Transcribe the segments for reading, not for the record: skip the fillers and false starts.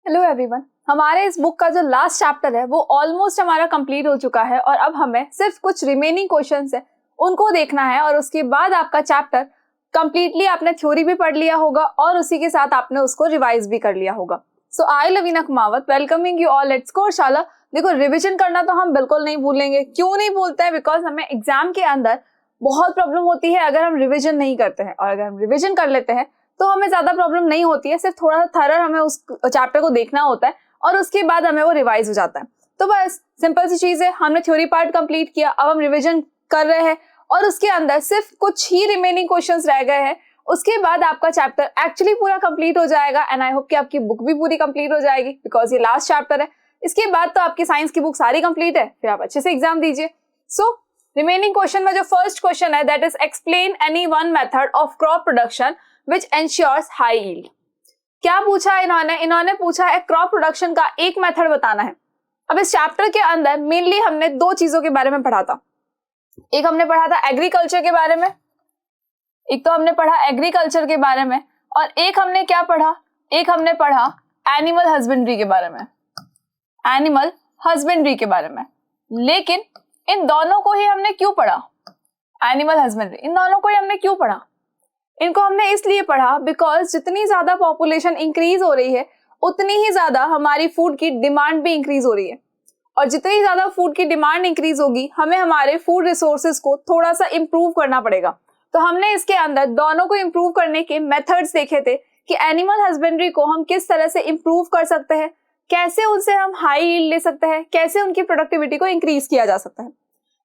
Hello everyone, हमारे इस book का जो लास्ट चैप्टर है वो ऑलमोस्ट हमारा कंप्लीट हो चुका है और अब हमें सिर्फ कुछ रिमेनिंग क्वेश्चंस है उनको देखना है और उसके बाद आपका चैप्टर कंप्लीटली आपने थ्योरी भी पढ़ लिया होगा और उसी के साथ आपने उसको रिवाइज भी कर लिया होगा। So I Lavina Kumawat welcoming you all at Scoreshala. देखो, रिविजन करना तो हम बिल्कुल नहीं भूलेंगे। क्यों नहीं भूलते हैं? बिकॉज हमें एग्जाम के अंदर बहुत प्रॉब्लम होती है अगर हम रिविजन नहीं करते हैं, और अगर हम रिविजन कर लेते हैं तो हमें ज्यादा प्रॉब्लम नहीं होती है। सिर्फ थोड़ा सा थरर हमें उस चैप्टर को देखना होता है और उसके बाद हमें वो रिवाइज हो जाता है। तो बस सिंपल सी चीज है, हमने थ्योरी पार्ट कंप्लीट किया, अब हम रिवीजन कर रहे हैं और उसके अंदर सिर्फ कुछ ही रिमेनिंग क्वेश्चंस रह गए हैं। उसके बाद आपका चैप्टर एक्चुअली पूरा कंप्लीट हो जाएगा एंड आई होप कि आपकी बुक भी पूरी कंप्लीट हो जाएगी बिकॉज ये लास्ट चैप्टर है। इसके बाद तो आपकी साइंस की बुक सारी कंप्लीट है, फिर आप अच्छे से एग्जाम दीजिए। सो रिमेनिंग क्वेश्चन में जो फर्स्ट क्वेश्चन है that is explain any one method of crop production which ensures high yield। क्या पूछा है इन्होंने पूछा है क्रॉप प्रोडक्शन का एक मेथड बताना है। अब इस चैप्टर के अंदर मेनली हमने दो चीजों के बारे में पढ़ा था। एक हमने पढ़ा था एग्रीकल्चर के बारे में, एक तो हमने पढ़ा एग्रीकल्चर के बारे में, और एक हमने क्या पढ़ा, एक हमने पढ़ा एनिमल हस्बेंड्री के बारे में, एनिमल हस्बेंड्री के बारे में। लेकिन इन दोनों को ही हमने क्यों पढ़ा, एनिमल हस्बेंड्री, इन दोनों को ही हमने क्यों पढ़ा? इनको हमने इसलिए पढ़ा बिकॉज जितनी ज्यादा पॉपुलेशन इंक्रीज हो रही है उतनी ही ज्यादा हमारी फूड की डिमांड भी इंक्रीज हो रही है, और जितनी ज्यादा फूड की डिमांड इंक्रीज होगी हमें हमारे फूड रिसोर्सेज को थोड़ा सा इंप्रूव करना पड़ेगा। तो हमने इसके अंदर दोनों को इंप्रूव करने के मेथड्स देखे थे कि एनिमल हस्बेंड्री को हम किस तरह से इंप्रूव कर सकते हैं, कैसे उनसे हम हाई यील्ड ले सकते हैं, कैसे उनकी प्रोडक्टिविटी को इंक्रीज किया जा सकता है।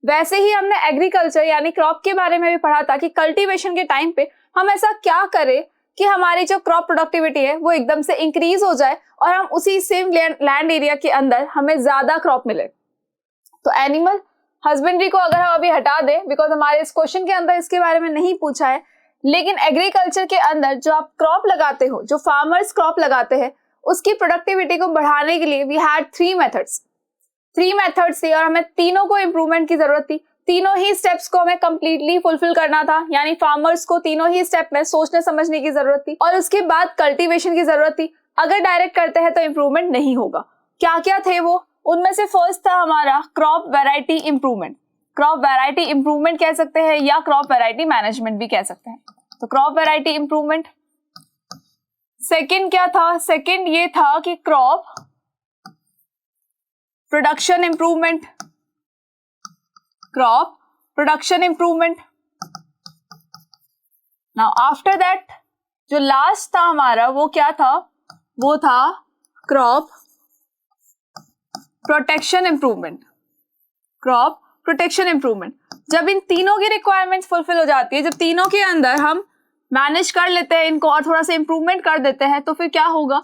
वैसे ही हमने एग्रीकल्चर यानी क्रॉप के बारे में भी पढ़ा था कि कल्टीवेशन के टाइम पे हम ऐसा क्या करें कि हमारी जो क्रॉप प्रोडक्टिविटी है वो एकदम से इंक्रीज हो जाए और हम उसी सेम लैंड एरिया के अंदर हमें ज्यादा क्रॉप मिले। तो एनिमल हस्बेंड्री को अगर हम अभी हटा दें बिकॉज हमारे इस क्वेश्चन के अंदर इसके बारे में नहीं पूछा है, लेकिन एग्रीकल्चर के अंदर जो आप क्रॉप लगाते हो, जो फार्मर्स क्रॉप लगाते हैं, उसकी प्रोडक्टिविटी को बढ़ाने के लिए वी हैड थ्री मेथड्स थी और हमें तीनों को इंप्रूवमेंट की जरूरत थी। तीनों ही स्टेप्स को हमें कंप्लीटली फुलफिल करना था, यानी फार्मर्स को तीनों ही स्टेप में सोचने समझने की जरूरत थी और उसके बाद कल्टीवेशन की जरूरत थी। अगर डायरेक्ट करते हैं तो इंप्रूवमेंट नहीं होगा। क्या क्या थे वो? उनमें से फर्स्ट था हमारा crop variety improvement. Crop variety improvement कह सकते हैं या क्रॉप वैरायटी मैनेजमेंट भी कह सकते हैं। तो क्रॉप वैरायटी इंप्रूवमेंट। सेकेंड क्या था? सेकेंड ये था कि crop production improvement, crop production improvement. Now after that जो लास्ट था हमारा वो क्या था? वो था crop protection improvement, crop protection improvement. जब इन तीनों की रिक्वायरमेंट्स फुलफिल हो जाती है, जब तीनों के अंदर हम मैनेज कर लेते हैं इनको और थोड़ा सा इंप्रूवमेंट कर देते हैं, तो फिर क्या होगा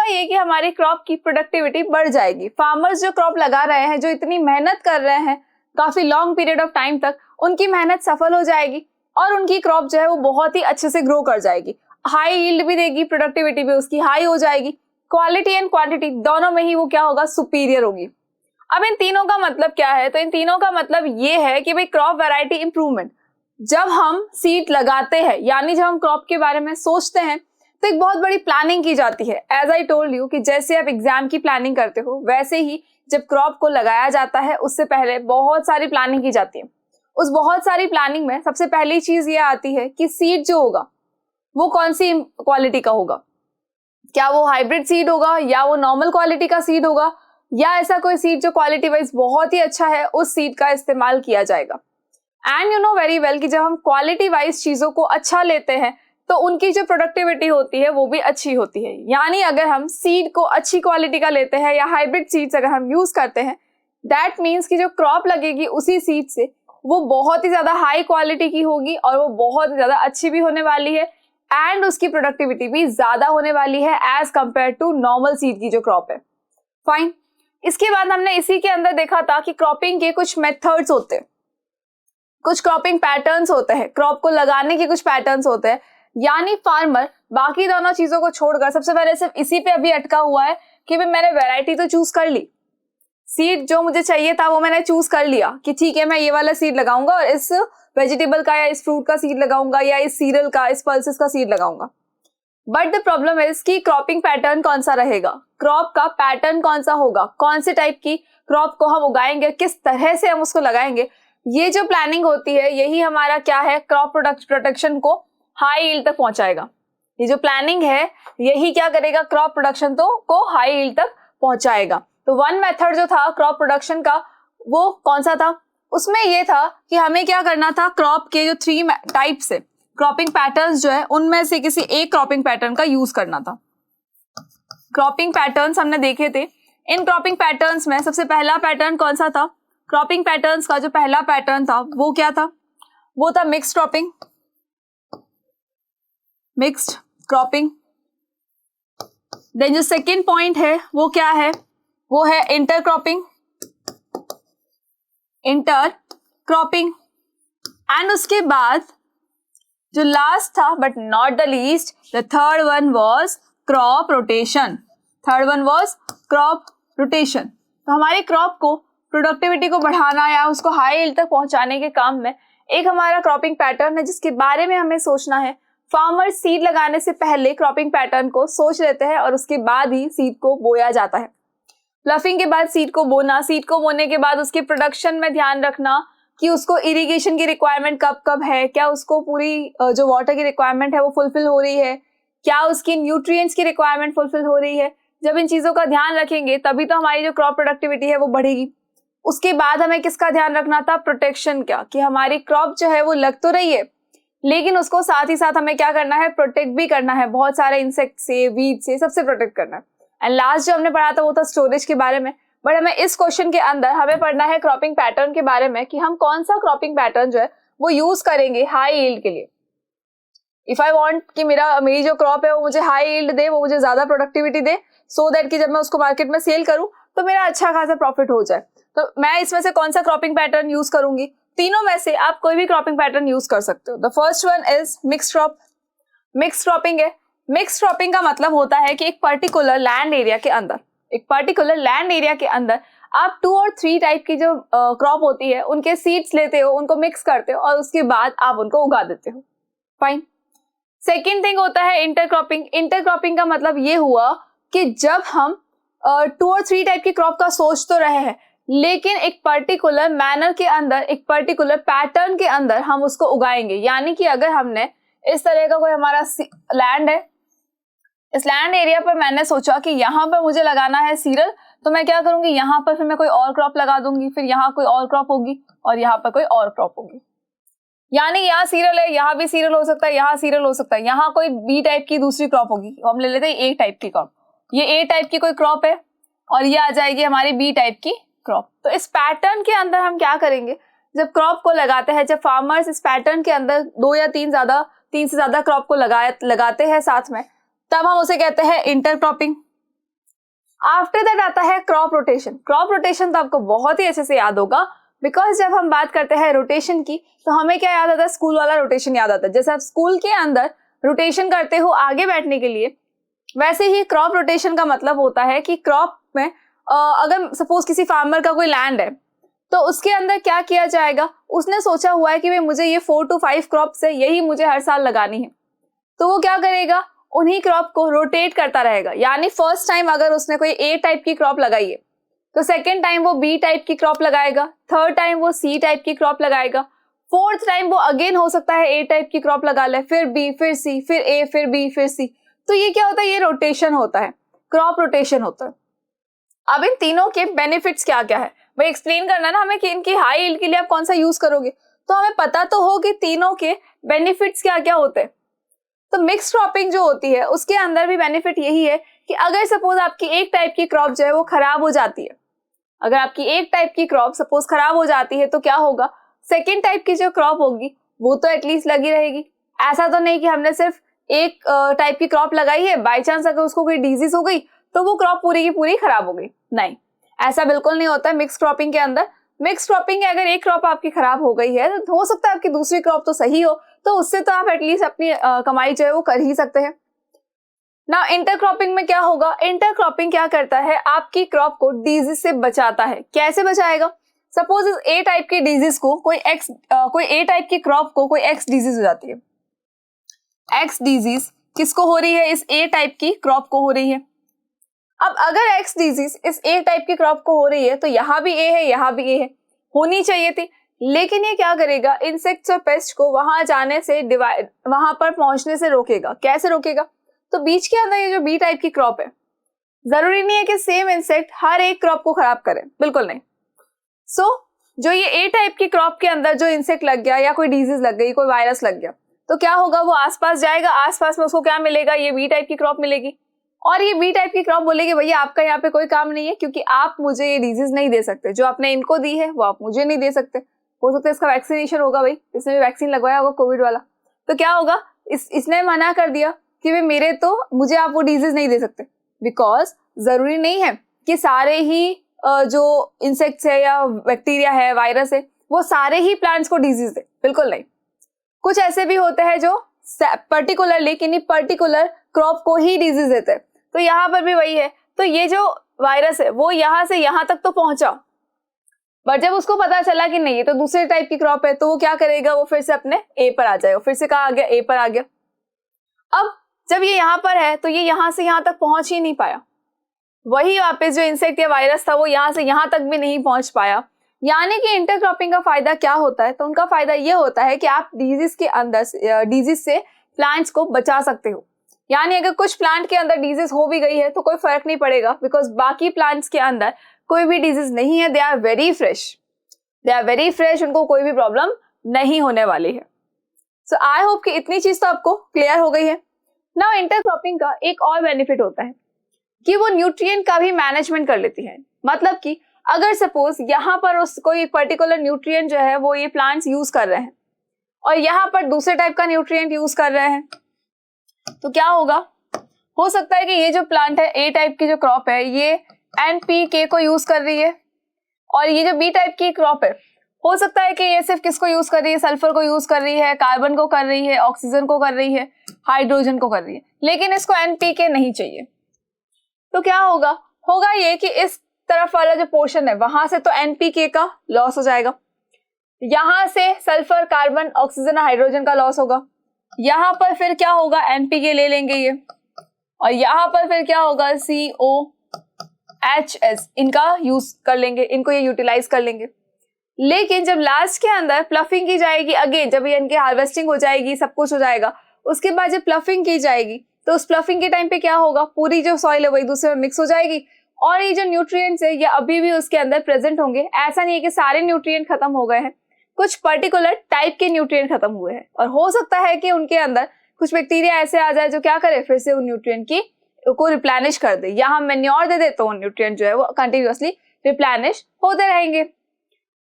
ये कि हमारी क्रॉप की प्रोडक्टिविटी बढ़ जाएगी। फार्मर्स जो क्रॉप लगा रहे हैं, जो इतनी मेहनत कर रहे हैं काफी लॉन्ग पीरियड ऑफ टाइम तक, उनकी मेहनत सफल हो जाएगी और उनकी क्रॉप जो है वो बहुत ही अच्छे से ग्रो कर जाएगी, हाई यील्ड भी देगी, प्रोडक्टिविटी भी उसकी हाई हो जाएगी, क्वालिटी एंड क्वांटिटी दोनों में ही वो क्या होगा, सुपीरियर होगी। अब इन तीनों का मतलब क्या है? तो इन तीनों का मतलब ये है कि भाई क्रॉप वैरायटी इंप्रूवमेंट, जब हम सीड लगाते हैं यानी जब हम क्रॉप के बारे में सोचते हैं तो एक बहुत बड़ी प्लानिंग की जाती है। एज आई टोल्ड यू कि जैसे आप एग्जाम की प्लानिंग करते हो वैसे ही जब क्रॉप को लगाया जाता है उससे पहले बहुत सारी प्लानिंग की जाती है। उस बहुत सारी प्लानिंग में सबसे पहली चीज ये आती है कि सीड जो होगा वो कौन सी क्वालिटी का होगा, क्या वो हाइब्रिड सीड होगा या वो नॉर्मल क्वालिटी का सीड होगा या ऐसा कोई सीड जो क्वालिटी वाइज बहुत ही अच्छा है, उस सीड का इस्तेमाल किया जाएगा। And you know very well कि जब हम क्वालिटी वाइज चीजों को अच्छा लेते हैं तो उनकी जो प्रोडक्टिविटी होती है वो भी अच्छी होती है। यानी अगर हम सीड को अच्छी क्वालिटी का लेते हैं या हाइब्रिड सीड्स अगर हम यूज करते हैं, दैट मीन्स कि जो क्रॉप लगेगी उसी सीड से वो बहुत ही ज्यादा हाई क्वालिटी की होगी और वो बहुत ही ज्यादा अच्छी भी होने वाली है एंड उसकी प्रोडक्टिविटी भी ज्यादा होने वाली है as compare to normal seed की जो क्रॉप है। फाइन। इसके बाद हमने इसी के अंदर देखा था कि क्रॉपिंग के कुछ मेथड्स होते हैं, कुछ क्रॉपिंग पैटर्न्स होते हैं, क्रॉप को लगाने के कुछ पैटर्न्स होते हैं। यानी फार्मर बाकी दोनों चीजों को छोड़कर सबसे पहले सिर्फ इसी पे अभी अटका हुआ है कि भाई मैंने वैरायटी तो चूज कर ली, सीड जो मुझे चाहिए था वो मैंने चूज कर लिया कि ठीक है मैं ये वाला सीड लगाऊंगा और इस वेजिटेबल का या इस फ्रूट का सीड लगाऊंगा या इस सीरियल का, इस पल्सेस का सीड लगाऊंगा। बट द प्रॉब्लम इज कि क्रॉपिंग पैटर्न कौन सा रहेगा, क्रॉप का पैटर्न कौन सा होगा, कौन से टाइप की क्रॉप को हम उगाएंगे, किस तरह से हम उसको लगाएंगे, ये जो प्लानिंग होती है यही हमारा क्या है, क्रॉप प्रोडक्शन को हाई यील्ड तक पहुंचाएगा। ये जो प्लानिंग है यही क्या करेगा, क्रॉप प्रोडक्शन को हाई यील्ड तक पहुंचाएगा। तो वन मेथड जो था क्रॉप प्रोडक्शन का वो कौन सा था, उसमें ये था कि हमें क्या करना था, क्रॉप के जो 3 टाइप्स है, क्रॉपिंग पैटर्न्स जो है उनमें से किसी एक क्रॉपिंग पैटर्न का यूज करना था। क्रॉपिंग पैटर्न्स हमने देखे थे, इन क्रॉपिंग पैटर्न्स में सबसे पहला पैटर्न कौन सा था, क्रॉपिंग पैटर्न्स का जो पहला पैटर्न था वो क्या था, वो था mixed cropping, mixed cropping. Then जो सेकेंड पॉइंट है वो क्या है, वो है intercropping, intercropping. And उसके बाद जो लास्ट था but not the least, the third one was crop rotation, third one was crop rotation. तो हमारी क्रॉप को प्रोडक्टिविटी को बढ़ाना या उसको हाई यील्ड तक पहुंचाने के काम में एक हमारा क्रॉपिंग पैटर्न है जिसके बारे में हमें सोचना है। फार्मर सीड लगाने से पहले क्रॉपिंग पैटर्न को सोच लेते हैं और उसके बाद ही सीड को बोया जाता है। प्लफिंग के बाद सीड को बोना, सीड को बोने के बाद उसके प्रोडक्शन में ध्यान रखना कि उसको इरिगेशन की रिक्वायरमेंट कब कब है, क्या उसको पूरी जो वाटर की रिक्वायरमेंट है वो फुलफिल हो रही है, क्या उसकी न्यूट्रिएंट्स की रिक्वायरमेंट फुलफिल हो रही है। जब इन चीज़ों का ध्यान रखेंगे तभी तो हमारी जो क्रॉप प्रोडक्टिविटी है वो बढ़ेगी। उसके बाद हमें किसका ध्यान रखना था, प्रोटेक्शन का, कि हमारी क्रॉप जो है वो लग तो रही है लेकिन उसको साथ ही साथ हमें क्या करना है, प्रोटेक्ट भी करना है, बहुत सारे इंसेक्ट से, वीड से, सबसे प्रोटेक्ट करना है। एंड लास्ट जो हमने पढ़ा था वो था स्टोरेज के बारे में। बट हमें इस क्वेश्चन के अंदर हमें पढ़ना है क्रॉपिंग पैटर्न के बारे में कि हम कौन सा क्रॉपिंग पैटर्न जो है वो यूज करेंगे हाई यील्ड के लिए। इफ आई वांट कि मेरी जो क्रॉप है वो मुझे हाई यील्ड दे, वो मुझे ज्यादा प्रोडक्टिविटी दे, सो दैट कि जब मैं उसको मार्केट में सेल करूं तो मेरा अच्छा खासा प्रॉफिट हो जाए, तो मैं इसमें से कौन सा क्रॉपिंग पैटर्न यूज करूंगी। तीनों में से आप कोई भी क्रॉपिंग पैटर्न यूज कर सकते हो। The first one is mixed crop, mixed cropping है। मिक्स्ड क्रॉपिंग का मतलब होता है कि एक पर्टिकुलर लैंड एरिया के अंदर, एक पर्टिकुलर लैंड एरिया के अंदर आप 2 और 3 टाइप की जो क्रॉप होती है उनके सीड्स लेते हो, उनको मिक्स करते हो और उसके बाद आप उनको उगा देते हो। फाइन। सेकेंड थिंग होता है इंटरक्रॉपिंग। इंटरक्रॉपिंग का मतलब ये हुआ कि जब हम 2 और 3 टाइप की क्रॉप का सोच तो रहे हैं लेकिन एक पर्टिकुलर मैनर के अंदर, एक पर्टिकुलर पैटर्न के अंदर हम उसको उगाएंगे। यानी कि अगर हमने इस तरह का कोई हमारा लैंड है, इस लैंड एरिया पर मैंने सोचा कि यहाँ पर मुझे लगाना है सीरियल, तो मैं क्या करूंगी, यहाँ पर फिर मैं कोई और क्रॉप लगा दूंगी, फिर यहाँ कोई और क्रॉप होगी और यहाँ पर कोई और क्रॉप होगी। यानी यहाँ सीरियल है, यहाँ भी सीरियल हो सकता है, यहाँ सीरियल हो सकता है, यहाँ कोई बी टाइप की दूसरी क्रॉप होगी, हम ले लेते हैं ए टाइप की क्रॉप, ये ए टाइप की कोई क्रॉप है और ये आ जाएगी हमारी बी टाइप की क्रॉप। तो इस पैटर्न के अंदर हम क्या करेंगे, जब क्रॉप को लगाते हैं, जब फार्मर्स इस पैटर्न के अंदर 2 या 3 से ज्यादा क्रॉप को लगाते हैं साथ में, तब हम उसे कहते हैं इंटरक्रॉपिंग। आफ्टर दैट आता है क्रॉप रोटेशन। क्रॉप रोटेशन तो आपको बहुत ही अच्छे से याद होगा, बिकॉज जब हम बात करते हैं रोटेशन की तो हमें क्या याद आता है, स्कूल वाला रोटेशन याद आता है। जैसे आप स्कूल के अंदर रोटेशन करते हो आगे बैठने के लिए, वैसे ही क्रॉप रोटेशन का मतलब होता है कि क्रॉप में अगर सपोज किसी फार्मर का कोई लैंड है तो उसके अंदर क्या किया जाएगा, उसने सोचा हुआ है कि भाई मुझे ये 4 to 5 क्रॉप्स है, यही मुझे हर साल लगानी है, तो वो क्या करेगा, उन्हीं क्रॉप को रोटेट करता रहेगा। यानी फर्स्ट टाइम अगर उसने कोई ए टाइप की क्रॉप लगाई है तो सेकेंड टाइम वो बी टाइप की क्रॉप लगाएगा, थर्ड टाइम वो सी टाइप की क्रॉप लगाएगा, फोर्थ टाइम वो अगेन हो सकता है ए टाइप की क्रॉप लगा ले, फिर बी, फिर सी, फिर ए, फिर बी, फिर सी। तो ये क्या होता है, ये रोटेशन होता है, क्रॉप रोटेशन होता है। अब इन तीनों के बेनिफिट्स क्या क्या है भाई एक्सप्लेन करना ना हमें कि इनकी हाई यील्ड के लिए आप कौन सा यूज करोगे, तो हमें पता तो हो कि तीनों के बेनिफिट्स क्या क्या होते हैं। तो मिक्स क्रॉपिंग जो होती है उसके अंदर भी बेनिफिट यही है कि अगर सपोज आपकी एक टाइप की क्रॉप जो है वो खराब हो जाती है, अगर आपकी एक टाइप की क्रॉप सपोज खराब हो जाती है तो क्या होगा, सेकेंड टाइप की जो क्रॉप होगी वो तो एटलीस्ट लगी रहेगी। ऐसा तो नहीं कि हमने सिर्फ एक टाइप की क्रॉप लगाई है, बाई चांस अगर उसको कोई डिजीज हो गई तो वो क्रॉप पूरी की पूरी खराब हो गई, नहीं, ऐसा बिल्कुल नहीं होता है मिक्स क्रॉपिंग के अंदर। मिक्स क्रॉपिंग है, अगर एक क्रॉप आपकी खराब हो गई है तो हो सकता है आपकी दूसरी क्रॉप तो सही हो, तो उससे तो आप एटलीस्ट अपनी कमाई जो है वो कर ही सकते हैं ना। इंटरक्रॉपिंग में क्या होगा, इंटरक्रॉपिंग क्या करता है, आपकी क्रॉप को डिजीज से बचाता है। कैसे बचाएगा, सपोज इस ए टाइप की डिजीज को कोई ए टाइप की क्रॉप को कोई एक्स डिजीज हो जाती है, एक्स डिजीज किसको हो रही है? इस ए टाइप की क्रॉप को हो रही है। अब अगर एक्स डिजीज इस ए टाइप की क्रॉप को हो रही है तो यहाँ भी ए है, यहाँ भी ए है, होनी चाहिए थी, लेकिन ये क्या करेगा? इंसेक्ट्स और पेस्ट को वहां जाने से, वहां पर पहुंचने से रोकेगा। कैसे रोकेगा? तो बीच के अंदर ये जो बी टाइप की क्रॉप है, जरूरी नहीं है कि सेम इंसेक्ट हर एक क्रॉप को खराब करे, बिल्कुल नहीं। जो ये ए टाइप की क्रॉप के अंदर जो इंसेक्ट लग गया या कोई डिजीज लग गई, कोई वायरस लग गया, तो क्या होगा? वो आसपास जाएगा, आसपास में उसको क्या मिलेगा? ये बी टाइप की क्रॉप मिलेगी। और ये बी टाइप की क्रॉप बोलेगी भैया आपका यहाँ पे कोई काम नहीं है, क्योंकि आप मुझे ये डिजीज नहीं दे सकते, जो आपने इनको दी है वो आप मुझे नहीं दे सकते। हो सकता है इसका वैक्सीनेशन होगा, भाई इसने भी वैक्सीन लगवाया होगा कोविड वाला, तो क्या होगा? इसने मना कर दिया कि भाई मुझे आप वो डिजीज नहीं दे सकते, बिकॉज जरूरी नहीं है कि सारे ही जो इंसेक्ट्स है या बैक्टीरिया है, वायरस है, वो सारे ही प्लांट्स को डिजीज दे, बिल्कुल नहीं। कुछ ऐसे भी होते हैं जो पर्टिकुलरली किन्हीं पर्टिकुलर क्रॉप को ही डिजीज देते हैं। तो यहाँ पर भी वही है। तो ये जो वायरस है वो यहाँ से यहाँ तक तो पहुंचा, बट जब उसको पता चला कि नहीं ये तो दूसरे टाइप की क्रॉप है, तो वो क्या करेगा? वो फिर से अपने ए पर आ जाएगा। फिर से कहाँ आ गया? ए पर आ गया। अब जब ये यहाँ पर है तो ये यहाँ से यहाँ तक पहुंच ही नहीं पाया। वही वापस जो इंसेक्ट या वायरस था वो यहाँ से यहाँ तक भी नहीं पहुंच पाया। यानी कि इंटरक्रॉपिंग का फायदा क्या होता है? तो उनका फायदा ये होता है कि आप डिजीज के अंदर, डिजीज से प्लांट्स को बचा सकते हो। यानी अगर कुछ प्लांट के अंदर डिजीज हो भी गई है तो कोई फर्क नहीं पड़ेगा, बिकॉज बाकी प्लांट्स के अंदर कोई भी डिजीज नहीं है। दे आर वेरी फ्रेश, उनको कोई भी प्रॉब्लम नहीं होने वाली है। सो आई होप कि इतनी चीज तो आपको क्लियर हो गई है। नाउ इंटरक्रॉपिंग का एक और बेनिफिट होता है कि वो न्यूट्रिएंट का भी मैनेजमेंट कर लेती है। मतलब कि अगर सपोज यहाँ पर उस कोई पर्टिकुलर न्यूट्रिएंट जो है वो ये प्लांट्स यूज कर रहे हैं और यहाँ पर दूसरे टाइप का न्यूट्रिएंट यूज कर रहे हैं, तो क्या होगा? हो सकता है कि ये जो प्लांट है, ए टाइप की जो क्रॉप है, ये एनपीके को यूज कर रही है, और ये जो बी टाइप की क्रॉप है, हो सकता है कि ये सिर्फ किसको यूज कर रही है? सल्फर को यूज कर रही है, कार्बन को कर रही है, ऑक्सीजन को कर रही है, हाइड्रोजन को कर रही है, लेकिन इसको एनपीके नहीं चाहिए। तो क्या होगा? होगा ये कि इस तरफ वाला जो पोर्शन है वहां से तो एनपीके का लॉस हो जाएगा, यहां से सल्फर, कार्बन, ऑक्सीजन, हाइड्रोजन का लॉस होगा। यहाँ पर फिर क्या होगा? एनपीके ले लेंगे ये, और यहाँ पर फिर क्या होगा? COHS इनका यूज कर लेंगे, इनको ये यूटिलाइज कर लेंगे। लेकिन जब लास्ट के अंदर प्लफिंग की जाएगी, अगेन जब ये इनकी हार्वेस्टिंग हो जाएगी, सब कुछ हो जाएगा, उसके बाद जब प्लफिंग की जाएगी तो उस प्लफिंग के टाइम पे क्या होगा? पूरी जो सॉइल है वो एक दूसरे में मिक्स हो जाएगी, और ये जो न्यूट्रिएंट्स है ये अभी भी उसके अंदर प्रेजेंट होंगे। ऐसा नहीं है कि सारे न्यूट्रिएंट खत्म हो गए हैं, कुछ पर्टिकुलर टाइप के न्यूट्रिएंट खत्म हुए हैं, और हो सकता है कि उनके अंदर कुछ बैक्टीरिया ऐसे आ जाए जो क्या करे? फिर से उन न्यूट्रिएंट की को रिप्लेनिश कर दे, या हम मैन्योर दे दे तो न्यूट्रिएंट जो है वो कंटिन्यूअसली रिप्लेनिश होते रहेंगे।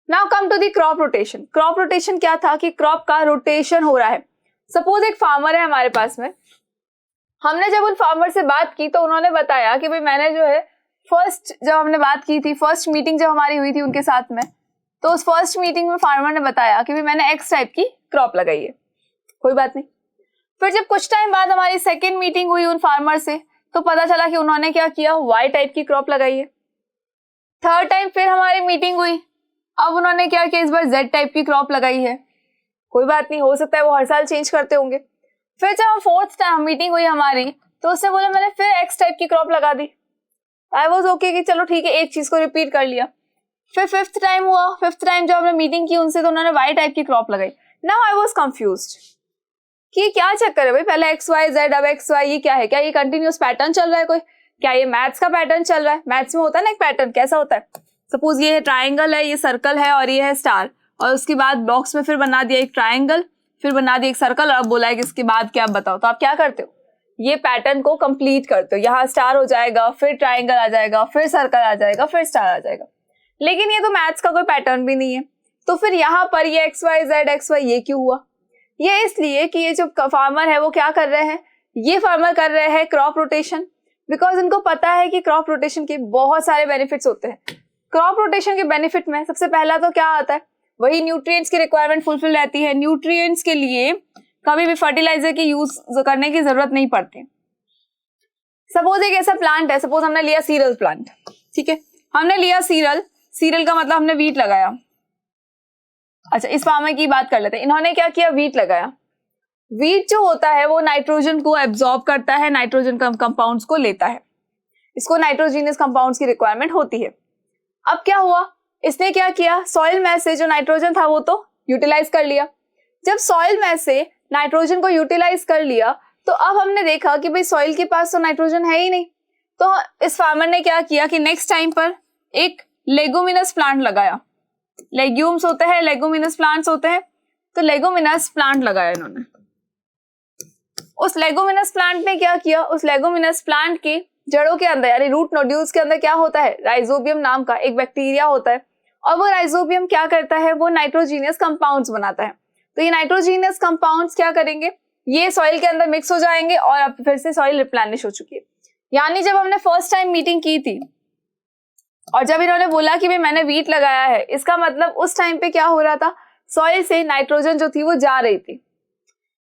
Now come to the crop rotation. Crop rotation क्या था? कि क्रॉप का रोटेशन हो रहा है। सपोज एक फार्मर है हमारे पास में, हमने जब उन फार्मर से बात की तो उन्होंने बताया कि भाई मैंने जो है जब हमने बात की थी, फर्स्ट मीटिंग जब हमारी हुई थी उनके साथ में, तो उस फर्स्ट मीटिंग में फार्मर ने बताया कि भाई मैंने एक्स टाइप की क्रॉप लगाई है, कोई बात नहीं। फिर जब कुछ टाइम बाद हमारी सेकेंड मीटिंग हुई उन फार्मर से, तो पता चला कि उन्होंने क्या किया? वाई टाइप की क्रॉप लगाई है। थर्ड टाइम फिर हमारी मीटिंग हुई, अब उन्होंने क्या किया? इस बार जेड टाइप की क्रॉप लगाई है, कोई बात नहीं, हो सकता है वो हर साल चेंज करते होंगे। फिर जब फोर्थ टाइम मीटिंग हुई हमारी, तो उसने बोला मैंने फिर एक्स टाइप की क्रॉप लगा दी। आई वॉज ओके कि चलो ठीक है, एक चीज को रिपीट कर लिया। फिर फिफ्थ टाइम हुआ, फिफ्थ टाइम जब हमने मीटिंग की उनसे, तो उन्होंने वाई टाइप की क्रॉप लगाई। नाउ आई वॉज कंफ्यूज्ड कि क्या चक्कर है भाई, पहले एक्स वाई जेड, अब एक्स वाई, ये क्या है? क्या ये कंटिन्यूअस पैटर्न चल रहा है कोई? क्या ये मैथ्स का पैटर्न चल रहा है? मैथ्स में होता है ना एक पैटर्न, कैसा होता है? सपोज ये ट्राइंगल है, ये सर्कल है, और ये है स्टार, और उसके बाद बॉक्स में फिर बना दिया एक ट्राइंगल, फिर बना दिया एक सर्कल, और अब बोला है कि इसके बाद क्या आप बताओ। तो आप क्या करते हो? ये पैटर्न को कंप्लीट करते हो। यहाँ स्टार हो जाएगा, फिर ट्राइंगल आ जाएगा, फिर सर्कल आ जाएगा, फिर स्टार आ जाएगा। लेकिन ये तो मैथ्स का कोई पैटर्न भी नहीं है। तो फिर यहाँ पर ये X Y Z X Y ये क्यों हुआ? ये इसलिए कि ये जो फार्मर है वो क्या कर रहे हैं? ये फार्मर कर रहे हैं क्रॉप रोटेशन, बिकॉज इनको पता है कि क्रॉप रोटेशन के बहुत सारे बेनिफिट्स होते हैं। क्रॉप रोटेशन के बेनिफिट में सबसे पहला तो क्या आता है? वही न्यूट्रिएंट्स की रिक्वायरमेंट फुलफिल रहती है। न्यूट्रिएंट्स के लिए कभी भी फर्टिलाइजर की यूज करने की जरूरत नहीं पड़ती। सपोज एक ऐसा प्लांट है, सपोज हमने लिया सीरियल प्लांट, ठीक है, हमने लिया सीरियल का मतलब हमने वीट लगाया। अच्छा, इस फार्मर की बात कर लेते हैं। इन्होंने क्या किया? वीट लगाया। वीट जो होता है वो नाइट्रोजन को एब्जॉर्ब करता है, नाइट्रोजन कंपाउंड्स को लेता है, इसको नाइट्रोजीनियस कंपाउंड्स की रिक्वायरमेंट होती है। अब क्या हुआ, इसने क्या किया, सॉइल में से जो नाइट्रोजन था वो तो यूटिलाइज कर लिया। जब सॉइल में से नाइट्रोजन को यूटिलाइज कर लिया तो अब हमने देखा कि भाई सॉइल के पास तो नाइट्रोजन है ही नहीं, तो इस फार्मर ने क्या किया कि नेक्स्ट टाइम पर एक लेगुमिनस प्लांट लगाया। लेग्यूम्स होते हैं, लेगुमिनस प्लांट्स होते हैं, तो लेगुमिनस प्लांट लगाया इन्होंने। उस लेगुमिनस प्लांट ने क्या किया, उस लेगुमिनस प्लांट की जड़ों के अंदर यानी रूट नोड्यूल्स के अंदर क्या होता है, राइजोबियम नाम का एक बैक्टीरिया होता है, और वो राइजोबियम क्या करता है, वो नाइट्रोजीनियस कंपाउंड्स बनाता है। तो ये नाइट्रोजीनियस कंपाउंड्स क्या करेंगे, ये सॉइल के अंदर मिक्स हो जाएंगे और अब फिर से सॉइल रिप्लेनिश हो चुकी है। यानी जब हमने फर्स्ट टाइम मीटिंग की थी और जब इन्होंने बोला कि भाई मैंने वीट लगाया है, इसका मतलब उस टाइम पे क्या हो रहा था, सॉइल से नाइट्रोजन जो थी वो जा रही थी।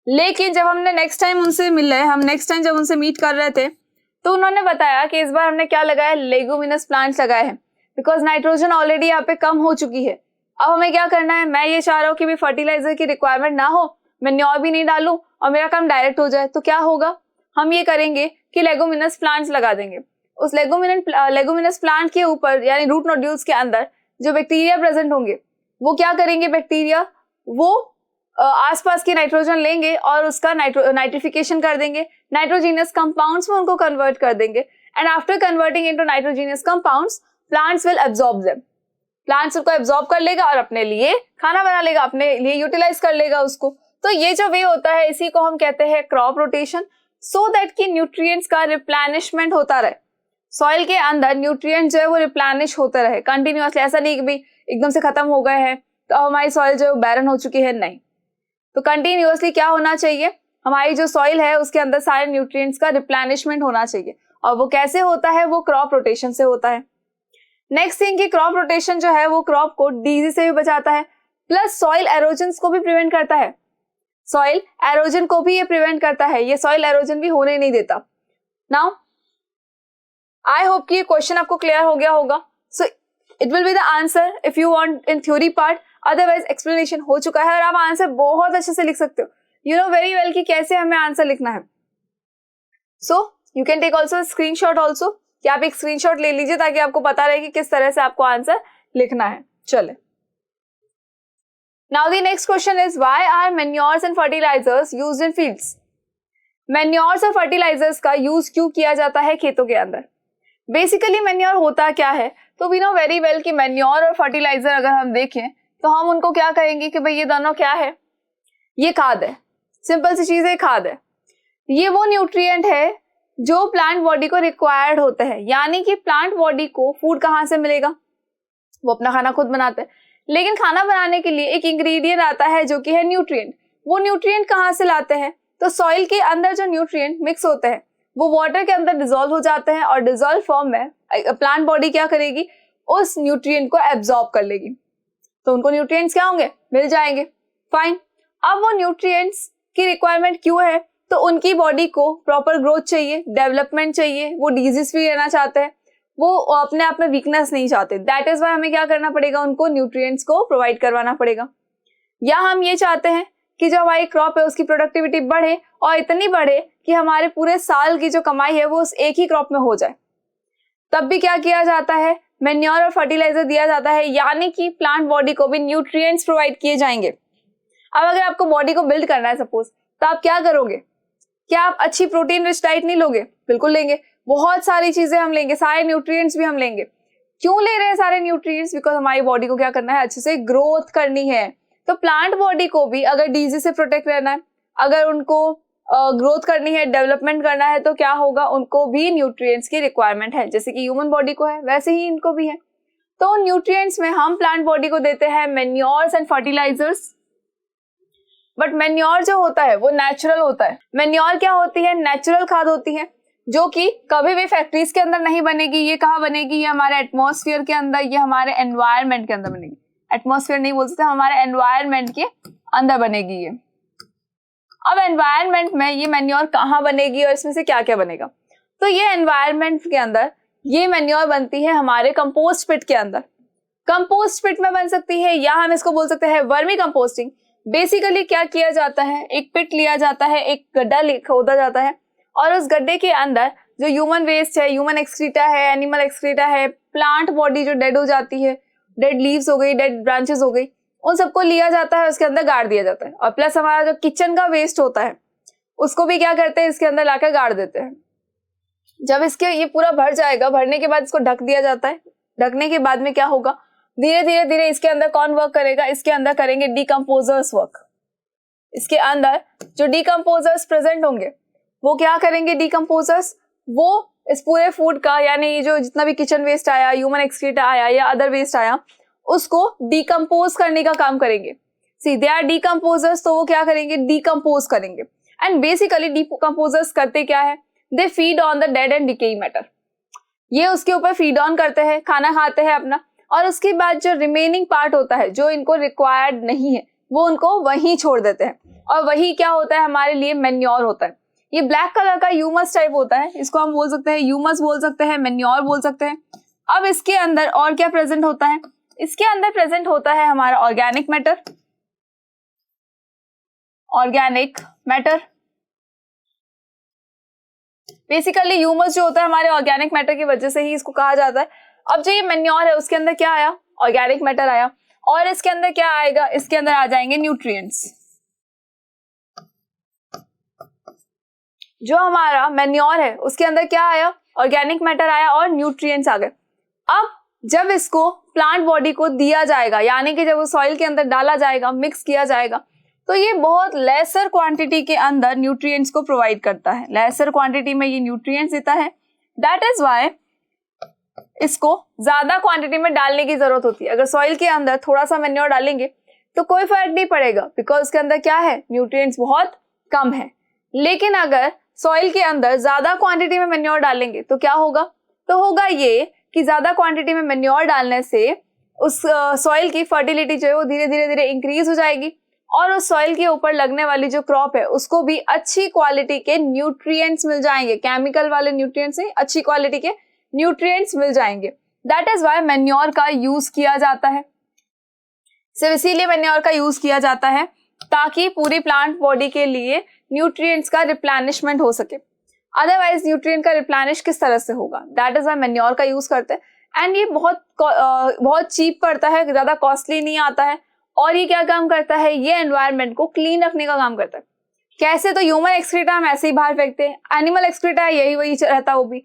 लेकिन जब हमने नेक्स्ट टाइम उनसे मिले, हम नेक्स्ट टाइम जब उनसे मीट कर रहे थे तो उन्होंने बताया कि इस बार हमने क्या लगाया, लेगुमिनस प्लांट्स लगाए हैं, बिकॉज नाइट्रोजन ऑलरेडी यहाँ पे कम हो चुकी है। अब हमें क्या करना है, मैं ये चाह रहा हूँ कि भी फर्टिलाइजर की रिक्वायरमेंट ना हो, मैन्योर भी नहीं डालूं और मेरा काम डायरेक्ट हो जाए। तो क्या होगा, हम ये करेंगे कि लेगुमिनस प्लांट्स लगा देंगे। उस लेगुमिनस प्लांट के ऊपर यानी रूट नोड्यूल्स के अंदर जो बैक्टीरिया प्रेजेंट होंगे वो क्या करेंगे, बैक्टीरिया वो आसपास की नाइट्रोजन लेंगे और उसका नाइट्रिफिकेशन कर देंगे, नाइट्रोजीनियस कंपाउंड्स में उनको कन्वर्ट कर देंगे, and after converting into nitrogenous compounds plants will absorb them. Plants उसको एब्जॉर्ब कर लेगा और अपने लिए खाना बना लेगा, अपने लिए यूटिलाइज कर लेगा उसको। तो ये जो वे होता है इसी को हम कहते हैं क्रॉप रोटेशन, सो दैट कि न्यूट्रिएंट्स का रिप्लेनिशमेंट होता रहे, सॉइल के अंदर न्यूट्रिएंट जो है वो रिप्लेनिश होते रहे कंटिन्यूअसली। ऐसा नहीं कि भाई एकदम से खत्म हो गए हैं तो हमारी सॉइल जो बैरन हो चुकी है, नहीं। तो कंटिन्यूअसली क्या होना चाहिए, हमारी जो सॉइल है उसके अंदर सारे न्यूट्रिएंट्स का रिप्लेनिशमेंट होना चाहिए, और वो कैसे होता है, वो क्रॉप रोटेशन से होता है। नेक्स्ट थिंग कि क्रॉप रोटेशन जो है वो क्रॉप को डिजीज से भी बचाता है, प्लस सॉइल एरोजन को भी प्रिवेंट करता है। सॉइल एरोजन को भी ये प्रिवेंट करता है, ये सॉइल एरोजन भी होने नहीं देता। नाउ आई होप कि ये क्वेश्चन आपको क्लियर हो गया होगा। So it will be the answer if you want in theory part, otherwise explanation हो चुका है और आप आंसर बहुत अच्छे से लिख सकते हो। यू नो वेरी वेल कि कैसे हमें आंसर लिखना है। So you can take also screenshot also, कि आप एक स्क्रीनशॉट ले लीजिए ताकि आपको पता रहे कि किस तरह से आपको आंसर लिखना है। चले, now the next question is why are manures and fertilisers used in fields. Manures और फर्टिलाइजर्स का यूज क्यों किया जाता है खेतों के अंदर। बेसिकली मैन्योर होता क्या है, तो वी नो वेरी वेल कि मैन्योर और फर्टिलाइजर अगर हम देखें तो हम उनको क्या कहेंगे कि भाई ये दोनों क्या है, ये खाद है। सिंपल सी चीज है, खाद है। ये वो न्यूट्रिएंट है जो प्लांट बॉडी को रिक्वायर्ड होता है, यानी कि प्लांट बॉडी को फूड कहाँ से मिलेगा, वो अपना खाना खुद बनाते हैं, लेकिन खाना बनाने के लिए एक इंग्रेडिएंट आता है जो कि है न्यूट्रिएंट। वो न्यूट्रिएंट कहाँ से लाते हैं, तो सॉइल के अंदर जो न्यूट्रिएंट मिक्स होते हैं वो वाटर के अंदर डिसॉल्व हो जाते हैं, और डिसॉल्व फॉर्म में प्लांट बॉडी क्या करेगी, उस न्यूट्रिएंट को एब्जॉर्ब कर लेगी, तो उनको न्यूट्रिएंट्स क्या होंगे, मिल जाएंगे। फाइन, अब वो न्यूट्रिएंट्स की रिक्वायरमेंट क्यों है, तो उनकी बॉडी को प्रॉपर ग्रोथ चाहिए, डेवलपमेंट चाहिए, वो डिजीज फ्री रहना चाहते हैं, वो अपने आप में वीकनेस नहीं चाहते। दैट इज वाई हमें क्या करना पड़ेगा, उनको न्यूट्रिएंट्स को प्रोवाइड करवाना पड़ेगा। या हम ये चाहते हैं कि जो हमारी क्रॉप है उसकी प्रोडक्टिविटी बढ़े, और इतनी बढ़े कि हमारे पूरे साल की जो कमाई है वो उस एक ही क्रॉप में हो जाए, तब भी क्या किया जाता है, मैन्योर और फर्टिलाइजर दिया जाता है, यानी कि प्लांट बॉडी को भी न्यूट्रिएंट्स प्रोवाइड किए जाएंगे। अब अगर आपको बॉडी को बिल्ड करना है सपोज, तो आप क्या करोगे, क्या आप अच्छी प्रोटीन रिच डाइट नहीं लोगे, बिल्कुल लेंगे, बहुत सारी चीजें हम लेंगे, सारे न्यूट्रिएंट्स भी हम लेंगे। क्यों ले रहे हैं सारे न्यूट्रिएंट्स, बिकॉज हमारी बॉडी को क्या करना है, अच्छे से ग्रोथ करनी है। तो प्लांट बॉडी को भी अगर डिजीज से प्रोटेक्ट रहना है, अगर उनको ग्रोथ करनी है, डेवलपमेंट करना है, तो क्या होगा, उनको भी न्यूट्रिएंट्स की रिक्वायरमेंट है, जैसे कि ह्यूमन बॉडी को है वैसे ही इनको भी है। तो न्यूट्रिएंट्स में हम प्लांट बॉडी को देते हैं manures and fertilisers, but manure जो होता है वो नेचुरल होता है। मैन्योर क्या होती है, नेचुरल खाद होती है, जो कि कभी भी फैक्ट्रीज के अंदर नहीं बनेगी। ये कहाँ बनेगी, ये हमारे एटमॉस्फेयर के अंदर, ये हमारे एनवायरनमेंट के अंदर बनेगी। एटमॉस्फेयर नहीं बोल सकते, हमारे एनवायरनमेंट के अंदर बनेगी ये। अब एनवायरनमेंट में ये मैन्योर कहाँ बनेगी और इसमें से क्या क्या बनेगा, तो ये एनवायरनमेंट के अंदर ये मैन्योर बनती है हमारे कंपोस्ट पिट के अंदर। कंपोस्ट पिट में बन सकती है, या हम इसको बोल सकते हैं वर्मी कंपोस्टिंग। बेसिकली क्या किया जाता है, एक पिट लिया जाता है, एक गड्ढा खोदा जाता है और उस गड्ढे के अंदर जो ह्यूमन वेस्ट है, ह्यूमन एक्सक्रीटा है, एनिमल एक्सक्रीटा है, प्लांट बॉडी जो डेड हो जाती है, डेड लीव्स हो गई, डेड ब्रांचेस हो गई, उन सबको लिया जाता है, उसके अंदर गाड़ दिया जाता है। और प्लस हमारा जो किचन का वेस्ट होता है उसको भी क्या करते हैं, इसके अंदर लाकर गाड़ देते हैं। जब इसके ये पूरा भर जाएगा, भरने के बाद इसको ढक दिया जाता है। ढकने के बाद में क्या होगा, धीरे धीरे धीरे इसके अंदर कौन वर्क करेगा, इसके अंदर करेंगे डिकम्पोजर्स वर्क। इसके अंदर जो डिकम्पोजर्स प्रेजेंट होंगे वो क्या करेंगे, डिकम्पोजर्स वो इस पूरे फूड का, यानी ये जो जितना भी किचन वेस्ट आया, ह्यूमन एक्सक्रीटा आया या अदर वेस्ट आया, उसको डिकम्पोज करने का काम करेंगे। सी दे आर डिकम्पोजर्स, तो वो क्या करेंगे, डिकम्पोज करेंगे। एंड बेसिकली डिकम्पोजर्स करते क्या है, they feed on the dead and decaying matter. ये उसके ऊपर फीड ऑन करते हैं, खाना खाते हैं अपना, और उसके बाद जो रिमेनिंग पार्ट होता है जो इनको रिक्वायर्ड नहीं है वो उनको वहीं छोड़ देते हैं, और वही क्या होता है, हमारे लिए मैन्योर होता है। ये ब्लैक कलर का ह्यूमस टाइप होता है, इसको हम बोल सकते हैं ह्यूमस बोल सकते हैं, मैन्योर बोल सकते हैं। अब इसके अंदर और क्या प्रेजेंट होता है, इसके अंदर प्रेजेंट होता है हमारा organic matter. Organic matter basically humus जो होता है हमारे ऑर्गेनिक मैटर की वजह से ही इसको कहा जाता है। अब जो ये मैन्योर है उसके अंदर क्या आया, ऑर्गेनिक मैटर आया, और इसके अंदर क्या आएगा, इसके अंदर आ जाएंगे न्यूट्रिएंट्स। जो हमारा मैन्योर है उसके अंदर क्या आया, ऑर्गेनिक मैटर आया और न्यूट्रिएंट्स आ गए। अब जब इसको प्लांट बॉडी को दिया जाएगा, यानी कि जब वो सॉइल के अंदर डाला जाएगा, मिक्स किया जाएगा, तो ये बहुत लेसर क्वांटिटी के अंदर न्यूट्रिएंट्स को प्रोवाइड करता है। लेसर क्वांटिटी में ये न्यूट्रिएंट्स देता है। दैट इज व्हाई इसको ज्यादा क्वांटिटी में डालने की जरूरत होती है। अगर सॉइल के अंदर थोड़ा सा मैन्योर डालेंगे तो कोई फर्क नहीं पड़ेगा, बिकॉज उसके अंदर क्या है, न्यूट्रिएंट्स बहुत कम है। लेकिन अगर सॉइल के अंदर ज्यादा क्वांटिटी में मैन्योर डालेंगे तो क्या होगा, तो होगा ये कि ज्यादा क्वांटिटी में मैन्योर डालने से उस सॉइल की फर्टिलिटी जो है वो धीरे धीरे धीरे इंक्रीज हो जाएगी, और उस सॉइल के ऊपर लगने वाली जो क्रॉप है उसको भी अच्छी क्वालिटी के न्यूट्रिएंट्स मिल जाएंगे। केमिकल वाले न्यूट्रिएंट्स नहीं, अच्छी क्वालिटी के न्यूट्रिएंट्स मिल जाएंगे। दैट इज व्हाई मैन्योर का यूज किया जाता है। सिर्फ इसीलिए मैन्योर का यूज किया जाता है ताकि पूरी प्लांट बॉडी के लिए न्यूट्रिएंट्स का रिप्लेनिशमेंट हो सके। अदरवाइज न्यूट्रिएंट का रिप्लेनिश किस तरह से होगा, दैट इज व्हाई मैन्योर का यूज करते हैं। एंड ये बहुत चीप पड़ता है, ज्यादा कॉस्टली नहीं आता है, और ये क्या काम करता है, ये एनवायरनमेंट को क्लीन रखने का काम करता है। कैसे, तो ह्यूमन एक्सक्रीटा हम ऐसे ही बाहर फेंकते हैं, एनिमल एक्सक्रीटा है यही वही रहता है, वो भी